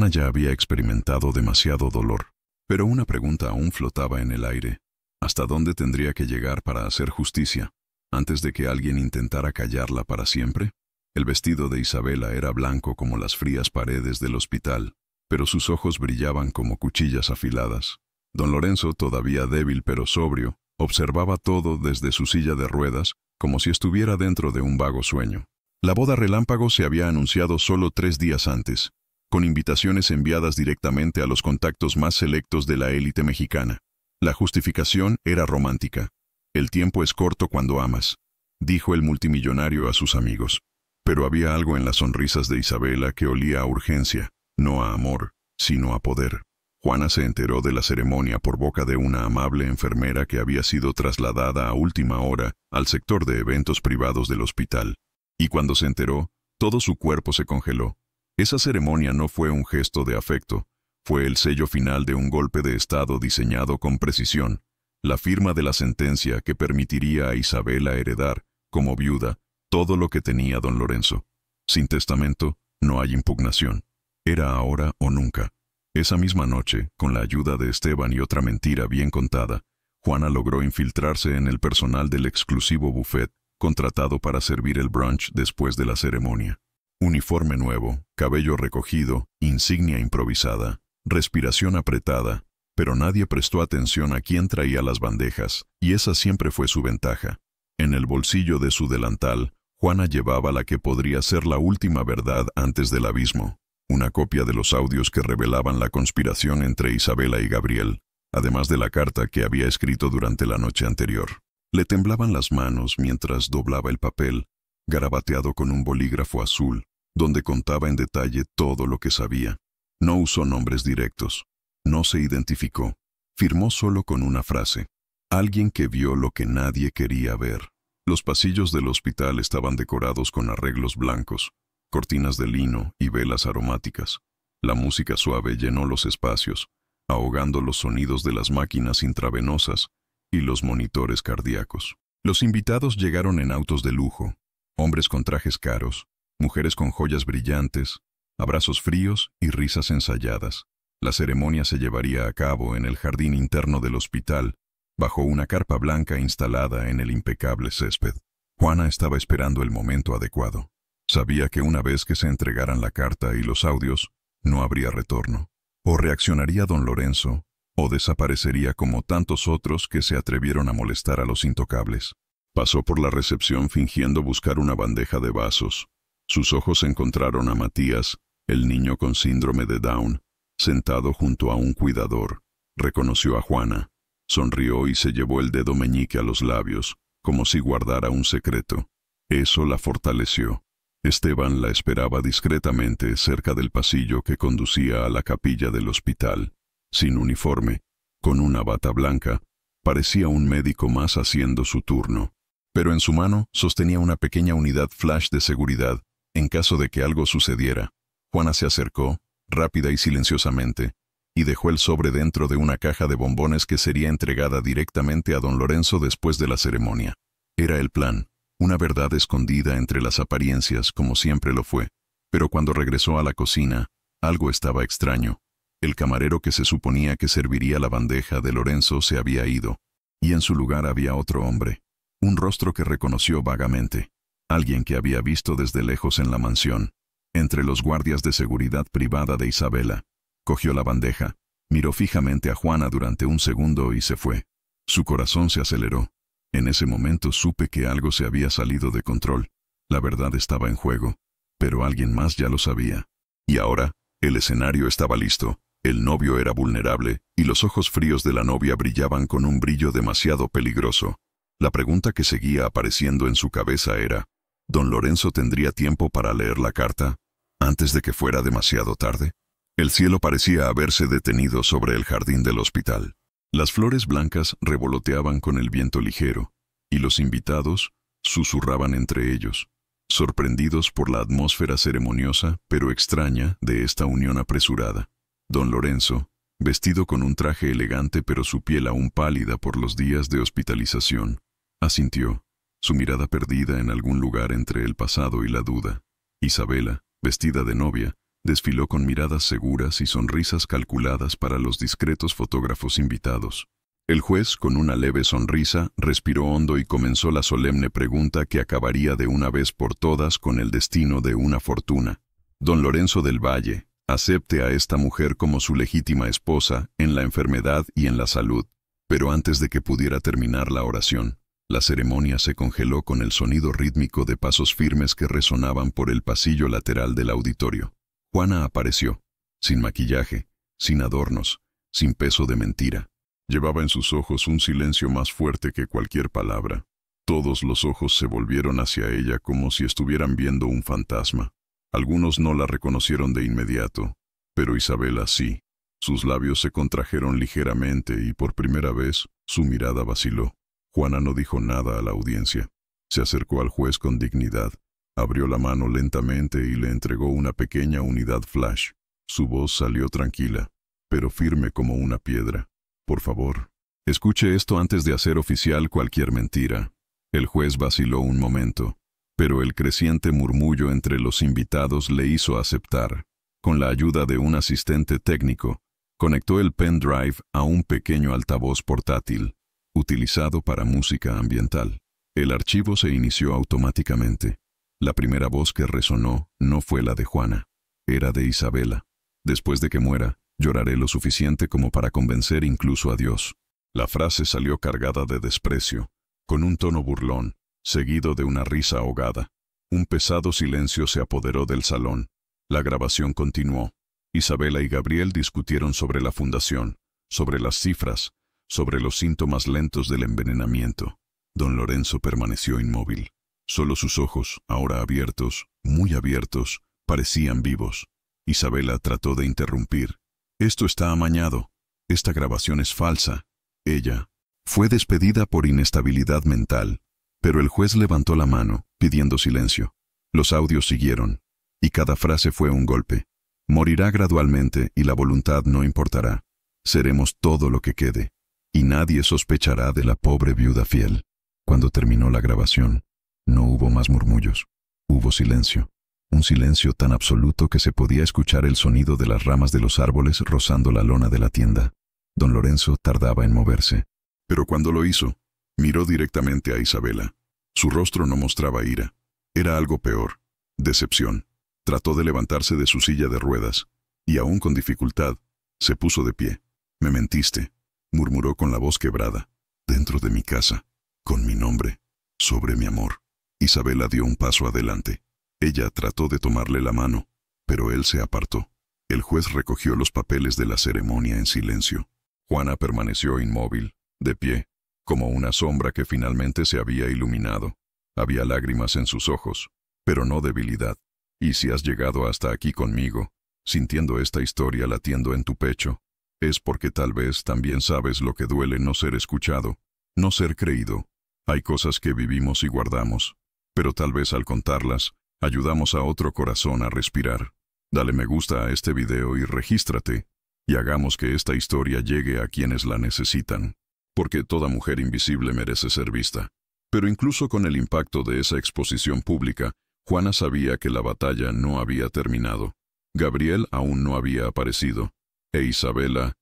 ya había experimentado demasiado dolor. Pero una pregunta aún flotaba en el aire. ¿Hasta dónde tendría que llegar para hacer justicia, antes de que alguien intentara callarla para siempre? El vestido de Isabela era blanco como las frías paredes del hospital, pero sus ojos brillaban como cuchillas afiladas. Don Lorenzo, todavía débil pero sobrio, observaba todo desde su silla de ruedas, como si estuviera dentro de un vago sueño. La boda relámpago se había anunciado solo 3 días antes, con invitaciones enviadas directamente a los contactos más selectos de la élite mexicana. La justificación era romántica. El tiempo es corto cuando amas, dijo el multimillonario a sus amigos. Pero había algo en las sonrisas de Isabela que olía a urgencia, no a amor, sino a poder. Juana se enteró de la ceremonia por boca de una amable enfermera que había sido trasladada a última hora al sector de eventos privados del hospital. Y cuando se enteró, todo su cuerpo se congeló. Esa ceremonia no fue un gesto de afecto, fue el sello final de un golpe de estado diseñado con precisión, la firma de la sentencia que permitiría a Isabela heredar, como viuda, todo lo que tenía don Lorenzo. Sin testamento, no hay impugnación. Era ahora o nunca. Esa misma noche, con la ayuda de Esteban y otra mentira bien contada, Juana logró infiltrarse en el personal del exclusivo buffet, contratado para servir el brunch después de la ceremonia. Uniforme nuevo, cabello recogido, insignia improvisada, respiración apretada, pero nadie prestó atención a quién traía las bandejas, y esa siempre fue su ventaja. En el bolsillo de su delantal, Juana llevaba la que podría ser la última verdad antes del abismo, una copia de los audios que revelaban la conspiración entre Isabela y Gabriel, además de la carta que había escrito durante la noche anterior. Le temblaban las manos mientras doblaba el papel, garabateado con un bolígrafo azul, donde contaba en detalle todo lo que sabía. No usó nombres directos, no se identificó, firmó solo con una frase: alguien que vio lo que nadie quería ver. Los pasillos del hospital estaban decorados con arreglos blancos, cortinas de lino y velas aromáticas. La música suave llenó los espacios, ahogando los sonidos de las máquinas intravenosas y los monitores cardíacos. Los invitados llegaron en autos de lujo, hombres con trajes caros, mujeres con joyas brillantes, abrazos fríos y risas ensayadas. La ceremonia se llevaría a cabo en el jardín interno del hospital, bajo una carpa blanca instalada en el impecable césped. Juana estaba esperando el momento adecuado. Sabía que una vez que se entregaran la carta y los audios, no habría retorno. O reaccionaría don Lorenzo, o desaparecería como tantos otros que se atrevieron a molestar a los intocables. Pasó por la recepción fingiendo buscar una bandeja de vasos. Sus ojos encontraron a Matías, el niño con síndrome de Down, sentado junto a un cuidador. Reconoció a Juana, sonrió y se llevó el dedo meñique a los labios, como si guardara un secreto. Eso la fortaleció. Esteban la esperaba discretamente cerca del pasillo que conducía a la capilla del hospital. Sin uniforme, con una bata blanca, parecía un médico más haciendo su turno. Pero en su mano sostenía una pequeña unidad flash de seguridad, en caso de que algo sucediera. Juana se acercó, rápida y silenciosamente, y dejó el sobre dentro de una caja de bombones que sería entregada directamente a don Lorenzo después de la ceremonia. Era el plan, una verdad escondida entre las apariencias, como siempre lo fue. Pero cuando regresó a la cocina, algo estaba extraño. El camarero que se suponía que serviría la bandeja de Lorenzo se había ido, y en su lugar había otro hombre, un rostro que reconoció vagamente, alguien que había visto desde lejos en la mansión, entre los guardias de seguridad privada de Isabela. Cogió la bandeja, miró fijamente a Juana durante un segundo y se fue. Su corazón se aceleró. En ese momento supe que algo se había salido de control. La verdad estaba en juego, pero alguien más ya lo sabía. Y ahora, el escenario estaba listo. El novio era vulnerable, y los ojos fríos de la novia brillaban con un brillo demasiado peligroso. La pregunta que seguía apareciendo en su cabeza era, ¿don Lorenzo tendría tiempo para leer la carta antes de que fuera demasiado tarde? El cielo parecía haberse detenido sobre el jardín del hospital. Las flores blancas revoloteaban con el viento ligero, y los invitados susurraban entre ellos, sorprendidos por la atmósfera ceremoniosa pero extraña de esta unión apresurada. Don Lorenzo, vestido con un traje elegante pero su piel aún pálida por los días de hospitalización, asintió, su mirada perdida en algún lugar entre el pasado y la duda. Isabela, vestida de novia, desfiló con miradas seguras y sonrisas calculadas para los discretos fotógrafos invitados. El juez, con una leve sonrisa, respiró hondo y comenzó la solemne pregunta que acabaría de una vez por todas con el destino de una fortuna. Don Lorenzo del Valle, acepte a esta mujer como su legítima esposa en la enfermedad y en la salud. Pero antes de que pudiera terminar la oración, la ceremonia se congeló con el sonido rítmico de pasos firmes que resonaban por el pasillo lateral del auditorio. Juana apareció, sin maquillaje, sin adornos, sin peso de mentira. Llevaba en sus ojos un silencio más fuerte que cualquier palabra. Todos los ojos se volvieron hacia ella como si estuvieran viendo un fantasma. Algunos no la reconocieron de inmediato, pero Isabela sí. Sus labios se contrajeron ligeramente y por primera vez su mirada vaciló. Juana no dijo nada a la audiencia. Se acercó al juez con dignidad. Abrió la mano lentamente y le entregó una pequeña unidad flash. Su voz salió tranquila, pero firme como una piedra. Por favor, escuche esto antes de hacer oficial cualquier mentira. El juez vaciló un momento, pero el creciente murmullo entre los invitados le hizo aceptar. Con la ayuda de un asistente técnico, conectó el pendrive a un pequeño altavoz portátil, utilizado para música ambiental. El archivo se inició automáticamente. La primera voz que resonó no fue la de Juana, era de Isabela. Después de que muera, lloraré lo suficiente como para convencer incluso a Dios. La frase salió cargada de desprecio, con un tono burlón, seguido de una risa ahogada. Un pesado silencio se apoderó del salón. La grabación continuó. Isabela y Gabriel discutieron sobre la fundación, sobre las cifras, sobre los síntomas lentos del envenenamiento. Don Lorenzo permaneció inmóvil. Solo sus ojos, ahora abiertos, muy abiertos, parecían vivos. Isabela trató de interrumpir. Esto está amañado. Esta grabación es falsa. Ella fue despedida por inestabilidad mental, pero el juez levantó la mano, pidiendo silencio. Los audios siguieron, y cada frase fue un golpe. Morirá gradualmente y la voluntad no importará. Seremos todo lo que quede, y nadie sospechará de la pobre viuda fiel. Cuando terminó la grabación, no hubo más murmullos. Hubo silencio. Un silencio tan absoluto que se podía escuchar el sonido de las ramas de los árboles rozando la lona de la tienda. Don Lorenzo tardaba en moverse. Pero cuando lo hizo, miró directamente a Isabela. Su rostro no mostraba ira. Era algo peor, decepción. Trató de levantarse de su silla de ruedas, y aún con dificultad, se puso de pie. «Me mentiste», murmuró con la voz quebrada. «Dentro de mi casa, con mi nombre, sobre mi amor». Isabela dio un paso adelante. Ella trató de tomarle la mano, pero él se apartó. El juez recogió los papeles de la ceremonia en silencio. Juana permaneció inmóvil, de pie, como una sombra que finalmente se había iluminado. Había lágrimas en sus ojos, pero no debilidad. Y si has llegado hasta aquí conmigo, sintiendo esta historia latiendo en tu pecho, es porque tal vez también sabes lo que duele no ser escuchado, no ser creído. Hay cosas que vivimos y guardamos, pero tal vez al contarlas, ayudamos a otro corazón a respirar. Dale me gusta a este video y regístrate, y hagamos que esta historia llegue a quienes la necesitan, porque toda mujer invisible merece ser vista. Pero incluso con el impacto de esa exposición pública, Juana sabía que la batalla no había terminado. Gabriel aún no había aparecido, e Isabela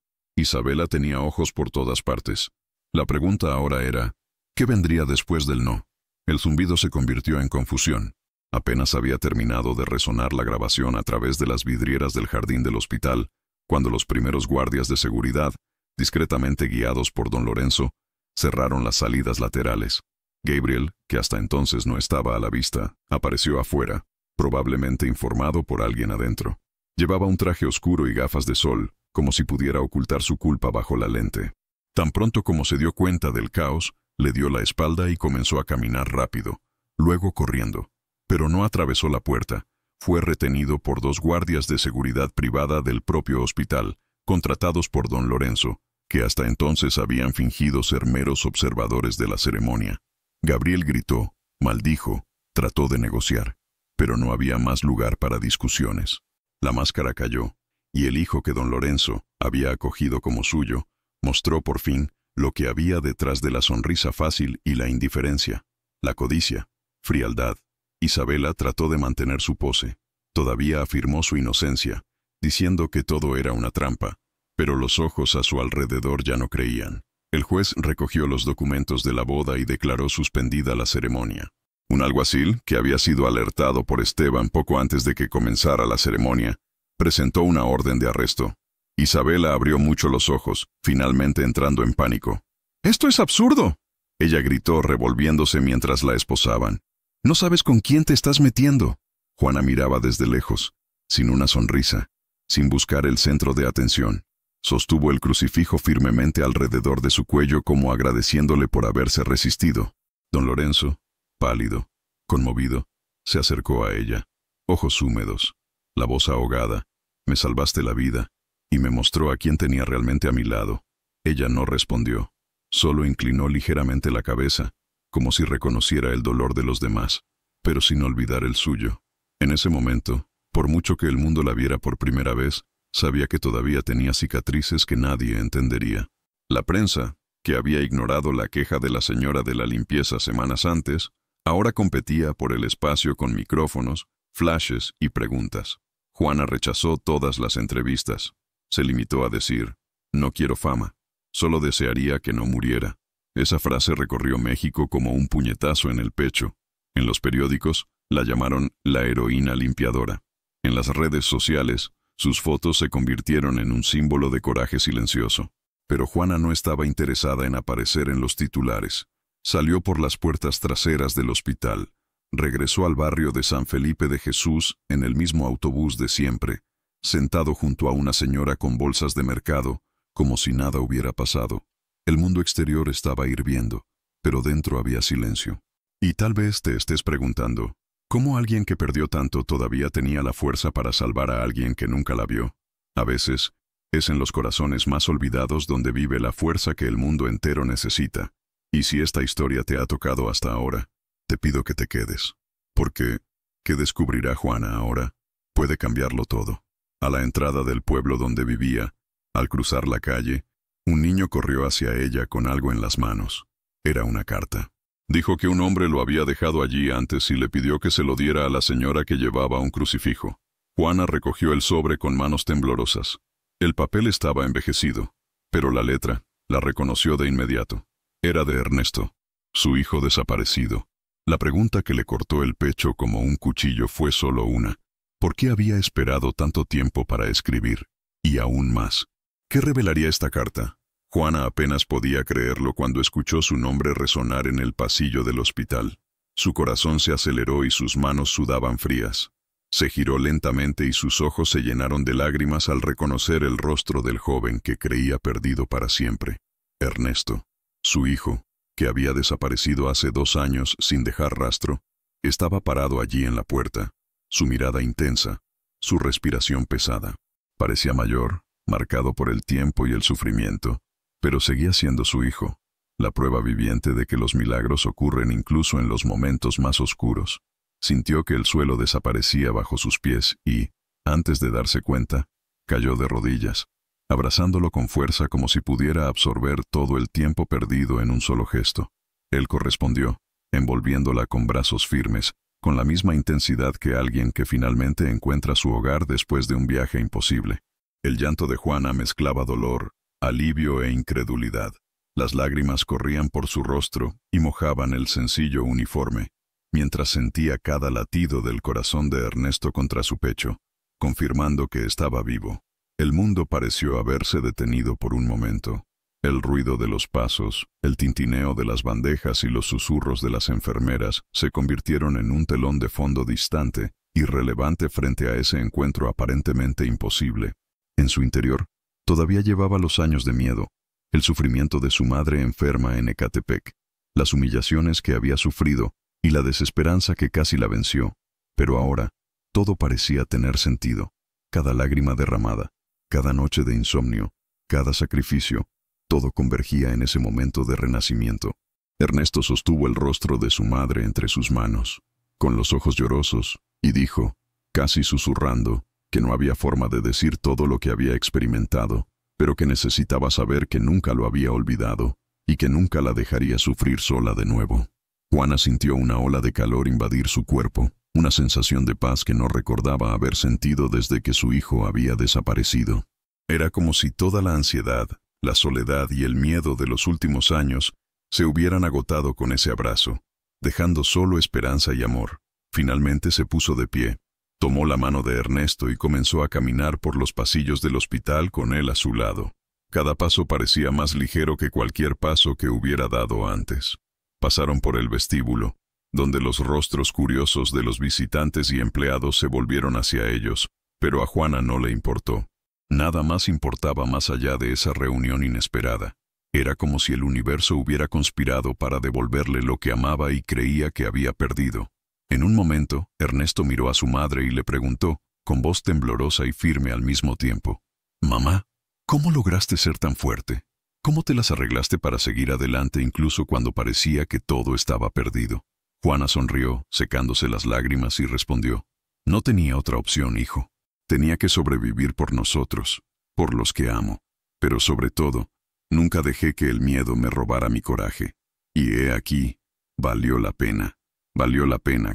tenía ojos por todas partes. La pregunta ahora era, ¿qué vendría después del no? El zumbido se convirtió en confusión. Apenas había terminado de resonar la grabación a través de las vidrieras del jardín del hospital, cuando los primeros guardias de seguridad, discretamente guiados por don Lorenzo, cerraron las salidas laterales. Gabriel, que hasta entonces no estaba a la vista, apareció afuera, probablemente informado por alguien adentro. Llevaba un traje oscuro y gafas de sol, como si pudiera ocultar su culpa bajo la lente. Tan pronto como se dio cuenta del caos, le dio la espalda y comenzó a caminar rápido, luego corriendo. Pero no atravesó la puerta. Fue retenido por 2 guardias de seguridad privada del propio hospital, contratados por don Lorenzo, que hasta entonces habían fingido ser meros observadores de la ceremonia. Gabriel gritó, maldijo, trató de negociar, pero no había más lugar para discusiones. La máscara cayó, y el hijo que don Lorenzo había acogido como suyo, mostró por fin lo que había detrás de la sonrisa fácil y la indiferencia, la codicia, frialdad. Isabela trató de mantener su pose. Todavía afirmó su inocencia, diciendo que todo era una trampa, pero los ojos a su alrededor ya no creían. El juez recogió los documentos de la boda y declaró suspendida la ceremonia. Un alguacil, que había sido alertado por Esteban poco antes de que comenzara la ceremonia, presentó una orden de arresto. Isabela abrió mucho los ojos, finalmente entrando en pánico. «¡Esto es absurdo!», ella gritó revolviéndose mientras la esposaban. «No sabes con quién te estás metiendo». Juana miraba desde lejos, sin una sonrisa, sin buscar el centro de atención. Sostuvo el crucifijo firmemente alrededor de su cuello como agradeciéndole por haberse resistido. Don Lorenzo, pálido, conmovido, se acercó a ella, ojos húmedos, la voz ahogada. «Me salvaste la vida», y me mostró a quién tenía realmente a mi lado. Ella no respondió, solo inclinó ligeramente la cabeza, como si reconociera el dolor de los demás, pero sin olvidar el suyo. En ese momento, por mucho que el mundo la viera por primera vez, sabía que todavía tenía cicatrices que nadie entendería. La prensa, que había ignorado la queja de la señora de la limpieza semanas antes, ahora competía por el espacio con micrófonos, flashes y preguntas. Juana rechazó todas las entrevistas. Se limitó a decir, «No quiero fama, solo desearía que no muriera». Esa frase recorrió México como un puñetazo en el pecho. En los periódicos, la llamaron la heroína limpiadora. En las redes sociales, sus fotos se convirtieron en un símbolo de coraje silencioso. Pero Juana no estaba interesada en aparecer en los titulares. Salió por las puertas traseras del hospital. Regresó al barrio de San Felipe de Jesús en el mismo autobús de siempre, sentado junto a una señora con bolsas de mercado, como si nada hubiera pasado. El mundo exterior estaba hirviendo, pero dentro había silencio. Y tal vez te estés preguntando, ¿cómo alguien que perdió tanto todavía tenía la fuerza para salvar a alguien que nunca la vio? A veces, es en los corazones más olvidados donde vive la fuerza que el mundo entero necesita. Y si esta historia te ha tocado hasta ahora, te pido que te quedes. Porque, ¿qué descubrirá Juana ahora? Puede cambiarlo todo. A la entrada del pueblo donde vivía, al cruzar la calle, un niño corrió hacia ella con algo en las manos. Era una carta. Dijo que un hombre lo había dejado allí antes y le pidió que se lo diera a la señora que llevaba un crucifijo. Juana recogió el sobre con manos temblorosas. El papel estaba envejecido, pero la letra la reconoció de inmediato. Era de Ernesto, su hijo desaparecido. La pregunta que le cortó el pecho como un cuchillo fue solo una. ¿Por qué había esperado tanto tiempo para escribir? Y aún más, ¿qué revelaría esta carta? Juana apenas podía creerlo cuando escuchó su nombre resonar en el pasillo del hospital. Su corazón se aceleró y sus manos sudaban frías. Se giró lentamente y sus ojos se llenaron de lágrimas al reconocer el rostro del joven que creía perdido para siempre. Ernesto, su hijo, que había desaparecido hace 2 años sin dejar rastro, estaba parado allí en la puerta, su mirada intensa, su respiración pesada. Parecía mayor, marcado por el tiempo y el sufrimiento, pero seguía siendo su hijo, la prueba viviente de que los milagros ocurren incluso en los momentos más oscuros. Sintió que el suelo desaparecía bajo sus pies y, Antes de darse cuenta, cayó de rodillas, abrazándolo con fuerza como si pudiera absorber todo el tiempo perdido en un solo gesto. Él correspondió, envolviéndola con brazos firmes, con la misma intensidad que alguien que finalmente encuentra su hogar después de un viaje imposible. El llanto de Juana mezclaba dolor, alivio e incredulidad. Las lágrimas corrían por su rostro y mojaban el sencillo uniforme, mientras sentía cada latido del corazón de Ernesto contra su pecho, confirmando que estaba vivo. El mundo pareció haberse detenido por un momento. El ruido de los pasos, el tintineo de las bandejas y los susurros de las enfermeras se convirtieron en un telón de fondo distante, irrelevante frente a ese encuentro aparentemente imposible. En su interior, todavía llevaba los años de miedo, el sufrimiento de su madre enferma en Ecatepec, las humillaciones que había sufrido y la desesperanza que casi la venció. Pero ahora, todo parecía tener sentido. Cada lágrima derramada, cada noche de insomnio, cada sacrificio, todo convergía en ese momento de renacimiento. Ernesto sostuvo el rostro de su madre entre sus manos, con los ojos llorosos, y dijo, casi susurrando, que no había forma de decir todo lo que había experimentado, pero que necesitaba saber que nunca lo había olvidado, y que nunca la dejaría sufrir sola de nuevo. Juana sintió una ola de calor invadir su cuerpo, una sensación de paz que no recordaba haber sentido desde que su hijo había desaparecido. Era como si toda la ansiedad, la soledad y el miedo de los últimos años se hubieran agotado con ese abrazo, dejando solo esperanza y amor. Finalmente se puso de pie, tomó la mano de Ernesto y comenzó a caminar por los pasillos del hospital con él a su lado. Cada paso parecía más ligero que cualquier paso que hubiera dado antes. Pasaron por el vestíbulo, donde los rostros curiosos de los visitantes y empleados se volvieron hacia ellos, pero a Juana no le importó. Nada más importaba más allá de esa reunión inesperada. Era como si el universo hubiera conspirado para devolverle lo que amaba y creía que había perdido. En un momento, Ernesto miró a su madre y le preguntó, con voz temblorosa y firme al mismo tiempo, «Mamá, ¿cómo lograste ser tan fuerte? ¿Cómo te las arreglaste para seguir adelante incluso cuando parecía que todo estaba perdido?» Juana sonrió, secándose las lágrimas, y respondió, «No tenía otra opción, hijo. Tenía que sobrevivir por nosotros, por los que amo. Pero sobre todo, nunca dejé que el miedo me robara mi coraje. Y he aquí, valió la pena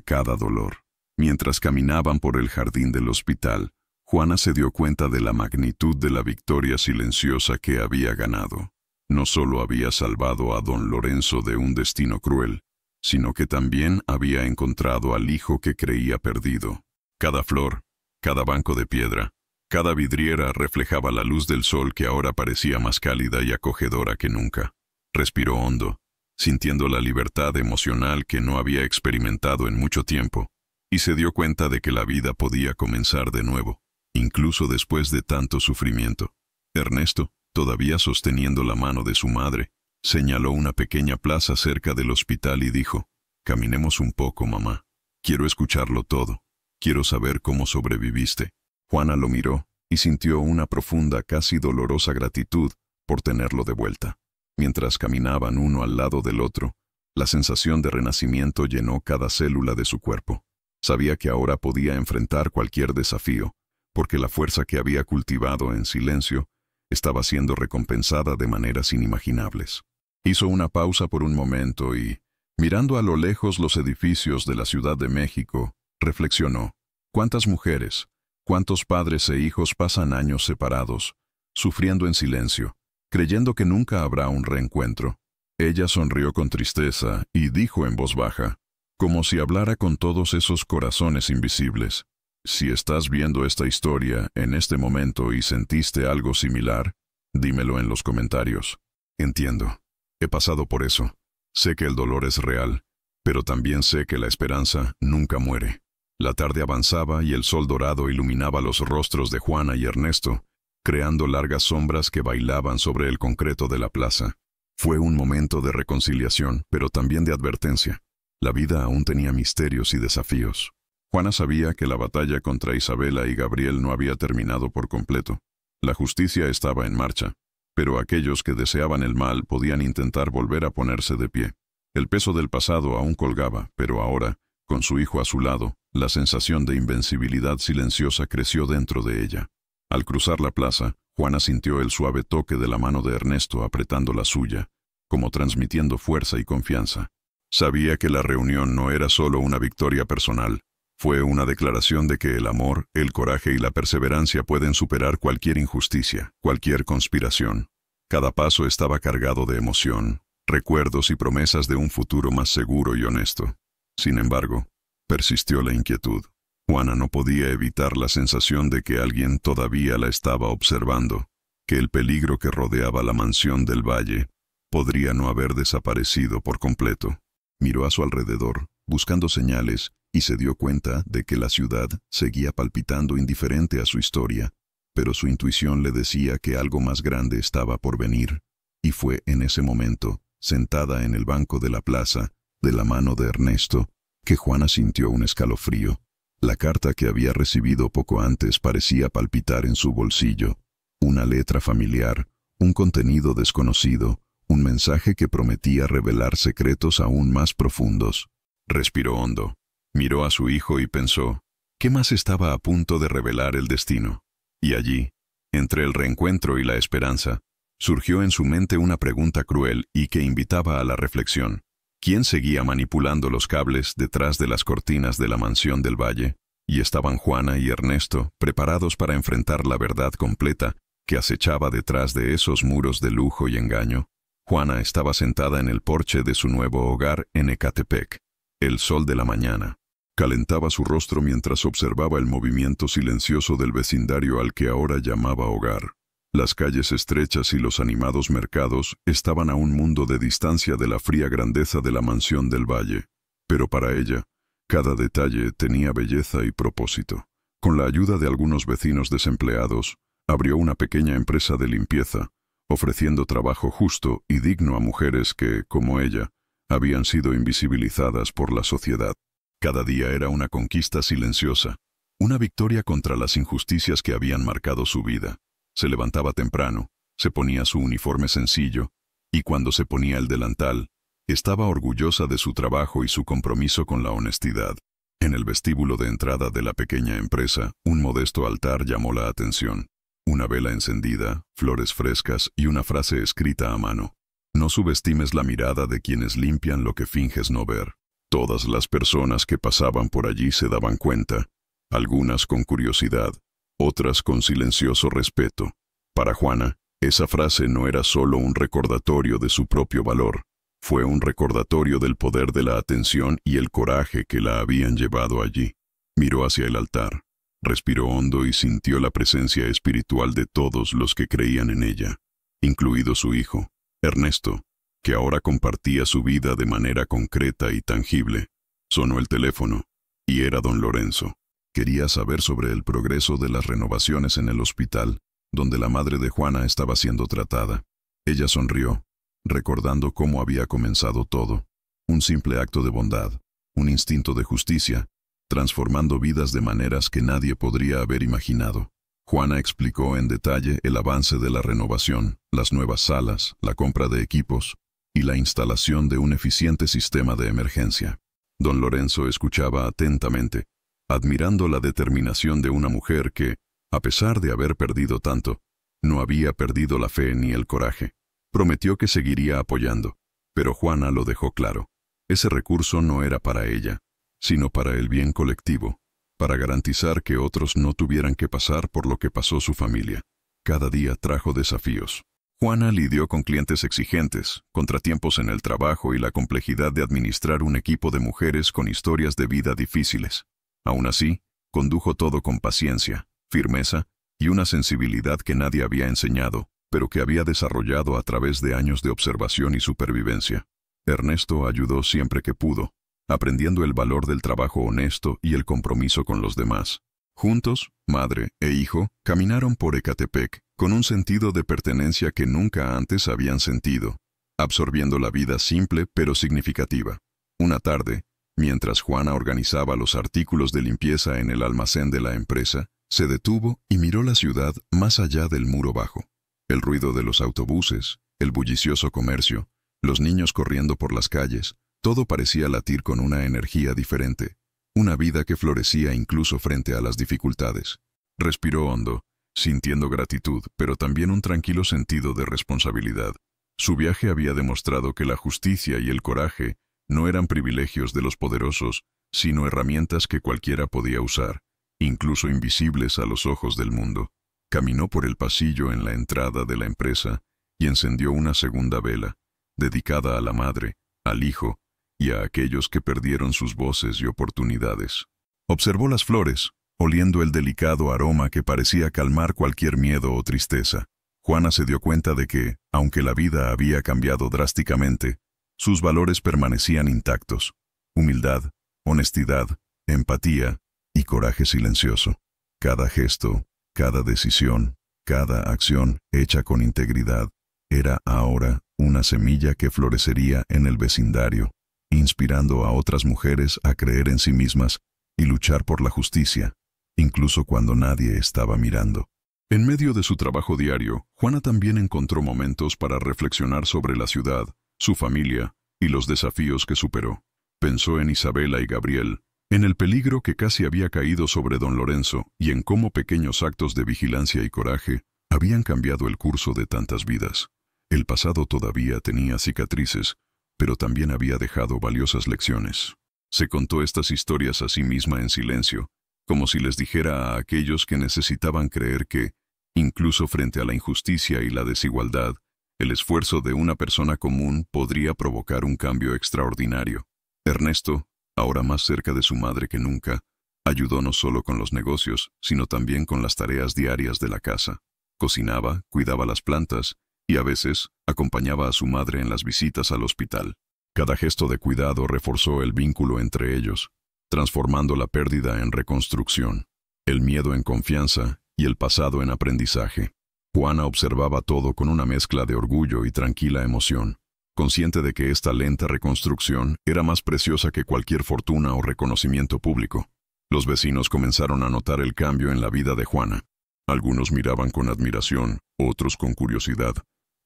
cada dolor». Mientras caminaban por el jardín del hospital, Juana se dio cuenta de la magnitud de la victoria silenciosa que había ganado. No solo había salvado a don Lorenzo de un destino cruel, sino que también había encontrado al hijo que creía perdido. Cada flor, cada banco de piedra, cada vidriera reflejaba la luz del sol que ahora parecía más cálida y acogedora que nunca. Respiró hondo, sintiendo la libertad emocional que no había experimentado en mucho tiempo, y se dio cuenta de que la vida podía comenzar de nuevo, incluso después de tanto sufrimiento. Ernesto, todavía sosteniendo la mano de su madre, señaló una pequeña plaza cerca del hospital y dijo, «Caminemos un poco, mamá. Quiero escucharlo todo. Quiero saber cómo sobreviviste». Juana lo miró y sintió una profunda, casi dolorosa gratitud por tenerlo de vuelta. Mientras caminaban uno al lado del otro, la sensación de renacimiento llenó cada célula de su cuerpo. Sabía que ahora podía enfrentar cualquier desafío, porque la fuerza que había cultivado en silencio estaba siendo recompensada de maneras inimaginables. Hizo una pausa por un momento y, mirando a lo lejos los edificios de la Ciudad de México, reflexionó, ¿cuántas mujeres, cuántos padres e hijos pasan años separados, sufriendo en silencio, creyendo que nunca habrá un reencuentro? Ella sonrió con tristeza y dijo en voz baja, como si hablara con todos esos corazones invisibles, «Si estás viendo esta historia en este momento y sentiste algo similar, dímelo en los comentarios. Entiendo. He pasado por eso. Sé que el dolor es real, pero también sé que la esperanza nunca muere». La tarde avanzaba y el sol dorado iluminaba los rostros de Juana y Ernesto, creando largas sombras que bailaban sobre el concreto de la plaza. Fue un momento de reconciliación, pero también de advertencia. La vida aún tenía misterios y desafíos. Juana sabía que la batalla contra Isabela y Gabriel no había terminado por completo. La justicia estaba en marcha, pero aquellos que deseaban el mal podían intentar volver a ponerse de pie. El peso del pasado aún colgaba, pero ahora, con su hijo a su lado, La sensación de invencibilidad silenciosa creció dentro de ella. Al cruzar la plaza, Juana sintió el suave toque de la mano de Ernesto apretando la suya, como transmitiendo fuerza y confianza. Sabía que la reunión no era solo una victoria personal, fue una declaración de que el amor, el coraje y la perseverancia pueden superar cualquier injusticia, cualquier conspiración. Cada paso estaba cargado de emoción, recuerdos y promesas de un futuro más seguro y honesto. Sin embargo, persistió la inquietud. Juana no podía evitar la sensación de que alguien todavía la estaba observando, que el peligro que rodeaba la mansión del valle podría no haber desaparecido por completo. Miró a su alrededor, buscando señales, y se dio cuenta de que la ciudad seguía palpitando indiferente a su historia, pero su intuición le decía que algo más grande estaba por venir, y fue en ese momento, sentada en el banco de la plaza, de la mano de Ernesto, que Juana sintió un escalofrío. La carta que había recibido poco antes parecía palpitar en su bolsillo. Una letra familiar, un contenido desconocido, un mensaje que prometía revelar secretos aún más profundos. Respiró hondo, miró a su hijo y pensó, ¿qué más estaba a punto de revelar el destino? Y allí, entre el reencuentro y la esperanza, surgió en su mente una pregunta cruel y que invitaba a la reflexión. ¿Quién seguía manipulando los cables detrás de las cortinas de la mansión del valle? Y estaban Juana y Ernesto preparados para enfrentar la verdad completa que acechaba detrás de esos muros de lujo y engaño. Juana estaba sentada en el porche de su nuevo hogar en Ecatepec. El sol de la mañana calentaba su rostro mientras observaba el movimiento silencioso del vecindario al que ahora llamaba hogar. Las calles estrechas y los animados mercados estaban a un mundo de distancia de la fría grandeza de la mansión del valle. Pero para ella, cada detalle tenía belleza y propósito. Con la ayuda de algunos vecinos desempleados, abrió una pequeña empresa de limpieza, ofreciendo trabajo justo y digno a mujeres que, como ella, habían sido invisibilizadas por la sociedad. Cada día era una conquista silenciosa, una victoria contra las injusticias que habían marcado su vida. Se levantaba temprano, se ponía su uniforme sencillo, y cuando se ponía el delantal, estaba orgullosa de su trabajo y su compromiso con la honestidad. En el vestíbulo de entrada de la pequeña empresa, un modesto altar llamó la atención. Una vela encendida, flores frescas y una frase escrita a mano. No subestimes la mirada de quienes limpian lo que finges no ver. Todas las personas que pasaban por allí se daban cuenta, algunas con curiosidad, otras con silencioso respeto. Para Juana, esa frase no era solo un recordatorio de su propio valor, fue un recordatorio del poder de la atención y el coraje que la habían llevado allí. Miró hacia el altar, respiró hondo y sintió la presencia espiritual de todos los que creían en ella, incluido su hijo, Ernesto, que ahora compartía su vida de manera concreta y tangible. Sonó el teléfono, y era don Lorenzo. Quería saber sobre el progreso de las renovaciones en el hospital, donde la madre de Juana estaba siendo tratada. Ella sonrió, recordando cómo había comenzado todo. Un simple acto de bondad, un instinto de justicia, transformando vidas de maneras que nadie podría haber imaginado. Juana explicó en detalle el avance de la renovación, las nuevas salas, la compra de equipos y la instalación de un eficiente sistema de emergencia. Don Lorenzo escuchaba atentamente, admirando la determinación de una mujer que, a pesar de haber perdido tanto, no había perdido la fe ni el coraje. Prometió que seguiría apoyando, pero Juana lo dejó claro. Ese recurso no era para ella, sino para el bien colectivo, para garantizar que otros no tuvieran que pasar por lo que pasó su familia. Cada día trajo desafíos. Juana lidió con clientes exigentes, contratiempos en el trabajo y la complejidad de administrar un equipo de mujeres con historias de vida difíciles. Aún así, condujo todo con paciencia, firmeza y una sensibilidad que nadie había enseñado, pero que había desarrollado a través de años de observación y supervivencia. Ernesto ayudó siempre que pudo, aprendiendo el valor del trabajo honesto y el compromiso con los demás. Juntos, madre e hijo, caminaron por Ecatepec con un sentido de pertenencia que nunca antes habían sentido, absorbiendo la vida simple pero significativa. Una tarde, mientras Juana organizaba los artículos de limpieza en el almacén de la empresa, se detuvo y miró la ciudad más allá del muro bajo. El ruido de los autobuses, el bullicioso comercio, los niños corriendo por las calles, todo parecía latir con una energía diferente. una vida que florecía incluso frente a las dificultades. Respiró hondo, sintiendo gratitud, pero también un tranquilo sentido de responsabilidad. Su viaje había demostrado que la justicia y el coraje no eran privilegios de los poderosos, sino herramientas que cualquiera podía usar, incluso invisibles a los ojos del mundo. Caminó por el pasillo en la entrada de la empresa y encendió una segunda vela, dedicada a la madre, al hijo y a aquellos que perdieron sus voces y oportunidades. Observó las flores, oliendo el delicado aroma que parecía calmar cualquier miedo o tristeza. Juana se dio cuenta de que, aunque la vida había cambiado drásticamente, sus valores permanecían intactos: humildad, honestidad, empatía y coraje silencioso. Cada gesto, cada decisión, cada acción hecha con integridad era ahora una semilla que florecería en el vecindario, inspirando a otras mujeres a creer en sí mismas y luchar por la justicia, incluso cuando nadie estaba mirando. En medio de su trabajo diario, Juana también encontró momentos para reflexionar sobre la ciudad, su familia y los desafíos que superó. Pensó en Isabela y Gabriel, en el peligro que casi había caído sobre don Lorenzo y en cómo pequeños actos de vigilancia y coraje habían cambiado el curso de tantas vidas. El pasado todavía tenía cicatrices, pero también había dejado valiosas lecciones. Se contó estas historias a sí misma en silencio, como si les dijera a aquellos que necesitaban creer que, incluso frente a la injusticia y la desigualdad, el esfuerzo de una persona común podría provocar un cambio extraordinario. Ernesto, ahora más cerca de su madre que nunca, ayudó no solo con los negocios, sino también con las tareas diarias de la casa. Cocinaba, cuidaba las plantas y a veces acompañaba a su madre en las visitas al hospital. Cada gesto de cuidado reforzó el vínculo entre ellos, transformando la pérdida en reconstrucción, el miedo en confianza y el pasado en aprendizaje. Juana observaba todo con una mezcla de orgullo y tranquila emoción, consciente de que esta lenta reconstrucción era más preciosa que cualquier fortuna o reconocimiento público. Los vecinos comenzaron a notar el cambio en la vida de Juana. Algunos miraban con admiración, otros con curiosidad,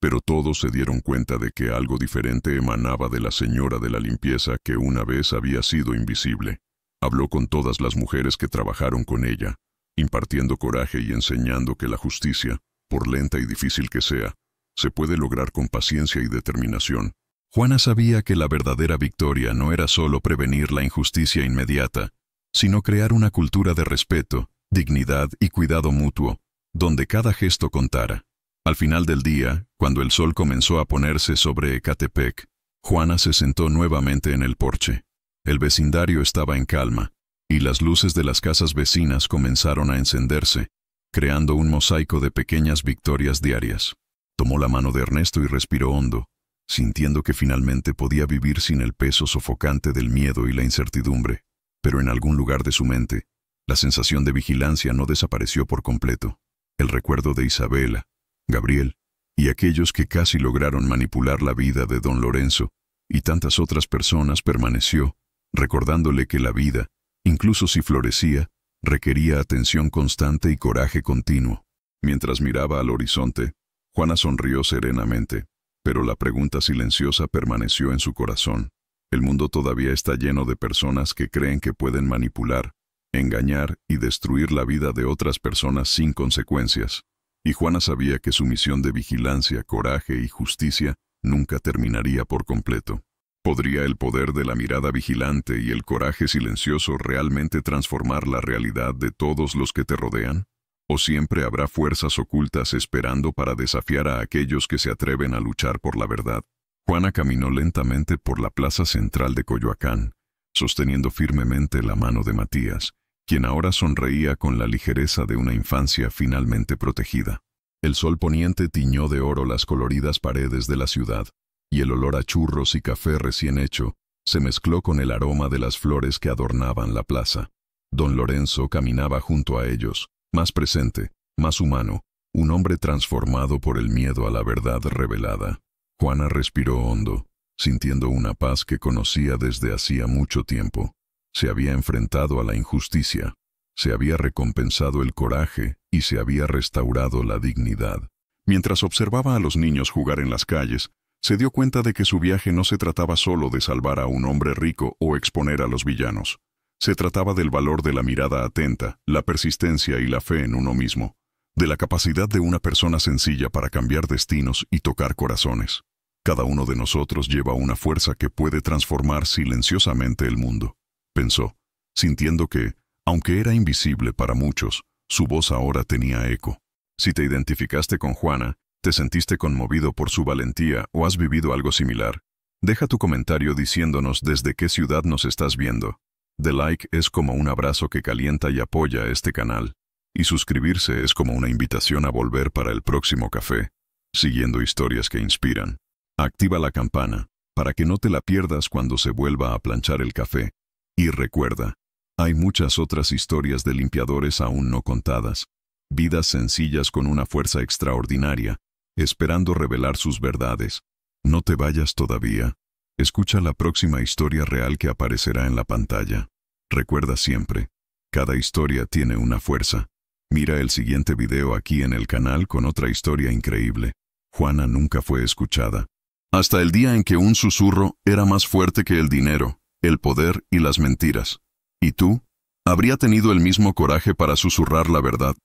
pero todos se dieron cuenta de que algo diferente emanaba de la señora de la limpieza que una vez había sido invisible. Habló con todas las mujeres que trabajaron con ella, impartiendo coraje y enseñando que la justicia, por lenta y difícil que sea, se puede lograr con paciencia y determinación. Juana sabía que la verdadera victoria no era solo prevenir la injusticia inmediata, sino crear una cultura de respeto, dignidad y cuidado mutuo, donde cada gesto contara. Al final del día, cuando el sol comenzó a ponerse sobre Ecatepec, Juana se sentó nuevamente en el porche. El vecindario estaba en calma, y las luces de las casas vecinas comenzaron a encenderse, creando un mosaico de pequeñas victorias diarias. Tomó la mano de Ernesto y respiró hondo, sintiendo que finalmente podía vivir sin el peso sofocante del miedo y la incertidumbre. Pero en algún lugar de su mente, la sensación de vigilancia no desapareció por completo. El recuerdo de Isabela, Gabriel y aquellos que casi lograron manipular la vida de don Lorenzo y tantas otras personas permaneció, recordándole que la vida, incluso si florecía, requería atención constante y coraje continuo. Mientras miraba al horizonte, Juana sonrió serenamente, pero la pregunta silenciosa permaneció en su corazón. El mundo todavía está lleno de personas que creen que pueden manipular, engañar y destruir la vida de otras personas sin consecuencias. Y Juana sabía que su misión de vigilancia, coraje y justicia nunca terminaría por completo. ¿Podría el poder de la mirada vigilante y el coraje silencioso realmente transformar la realidad de todos los que te rodean? ¿O siempre habrá fuerzas ocultas esperando para desafiar a aquellos que se atreven a luchar por la verdad? Juana caminó lentamente por la plaza central de Coyoacán, sosteniendo firmemente la mano de Matías, quien ahora sonreía con la ligereza de una infancia finalmente protegida. El sol poniente tiñó de oro las coloridas paredes de la ciudad, y el olor a churros y café recién hecho se mezcló con el aroma de las flores que adornaban la plaza. Don Lorenzo caminaba junto a ellos, más presente, más humano, un hombre transformado por el miedo a la verdad revelada. Juana respiró hondo, sintiendo una paz que conocía desde hacía mucho tiempo. Se había enfrentado a la injusticia, se había recompensado el coraje y se había restaurado la dignidad. Mientras observaba a los niños jugar en las calles, se dio cuenta de que su viaje no se trataba solo de salvar a un hombre rico o exponer a los villanos. Se trataba del valor de la mirada atenta, la persistencia y la fe en uno mismo, de la capacidad de una persona sencilla para cambiar destinos y tocar corazones. Cada uno de nosotros lleva una fuerza que puede transformar silenciosamente el mundo, pensó, sintiendo que, aunque era invisible para muchos, su voz ahora tenía eco. Si te identificaste con Juana, te sentiste conmovido por su valentía o has vivido algo similar, deja tu comentario diciéndonos desde qué ciudad nos estás viendo. The like es como un abrazo que calienta y apoya este canal, y suscribirse es como una invitación a volver para el próximo café, siguiendo historias que inspiran. Activa la campana, para que no te la pierdas cuando se vuelva a planchar el café. Y recuerda, hay muchas otras historias de limpiadores aún no contadas, vidas sencillas con una fuerza extraordinaria, esperando revelar sus verdades. No te vayas todavía. Escucha la próxima historia real que aparecerá en la pantalla. Recuerda siempre, cada historia tiene una fuerza. Mira el siguiente video aquí en el canal con otra historia increíble. Juana nunca fue escuchada. Hasta el día en que un susurro era más fuerte que el dinero, el poder y las mentiras. ¿Y tú? ¿Habría tenido el mismo coraje para susurrar la verdad?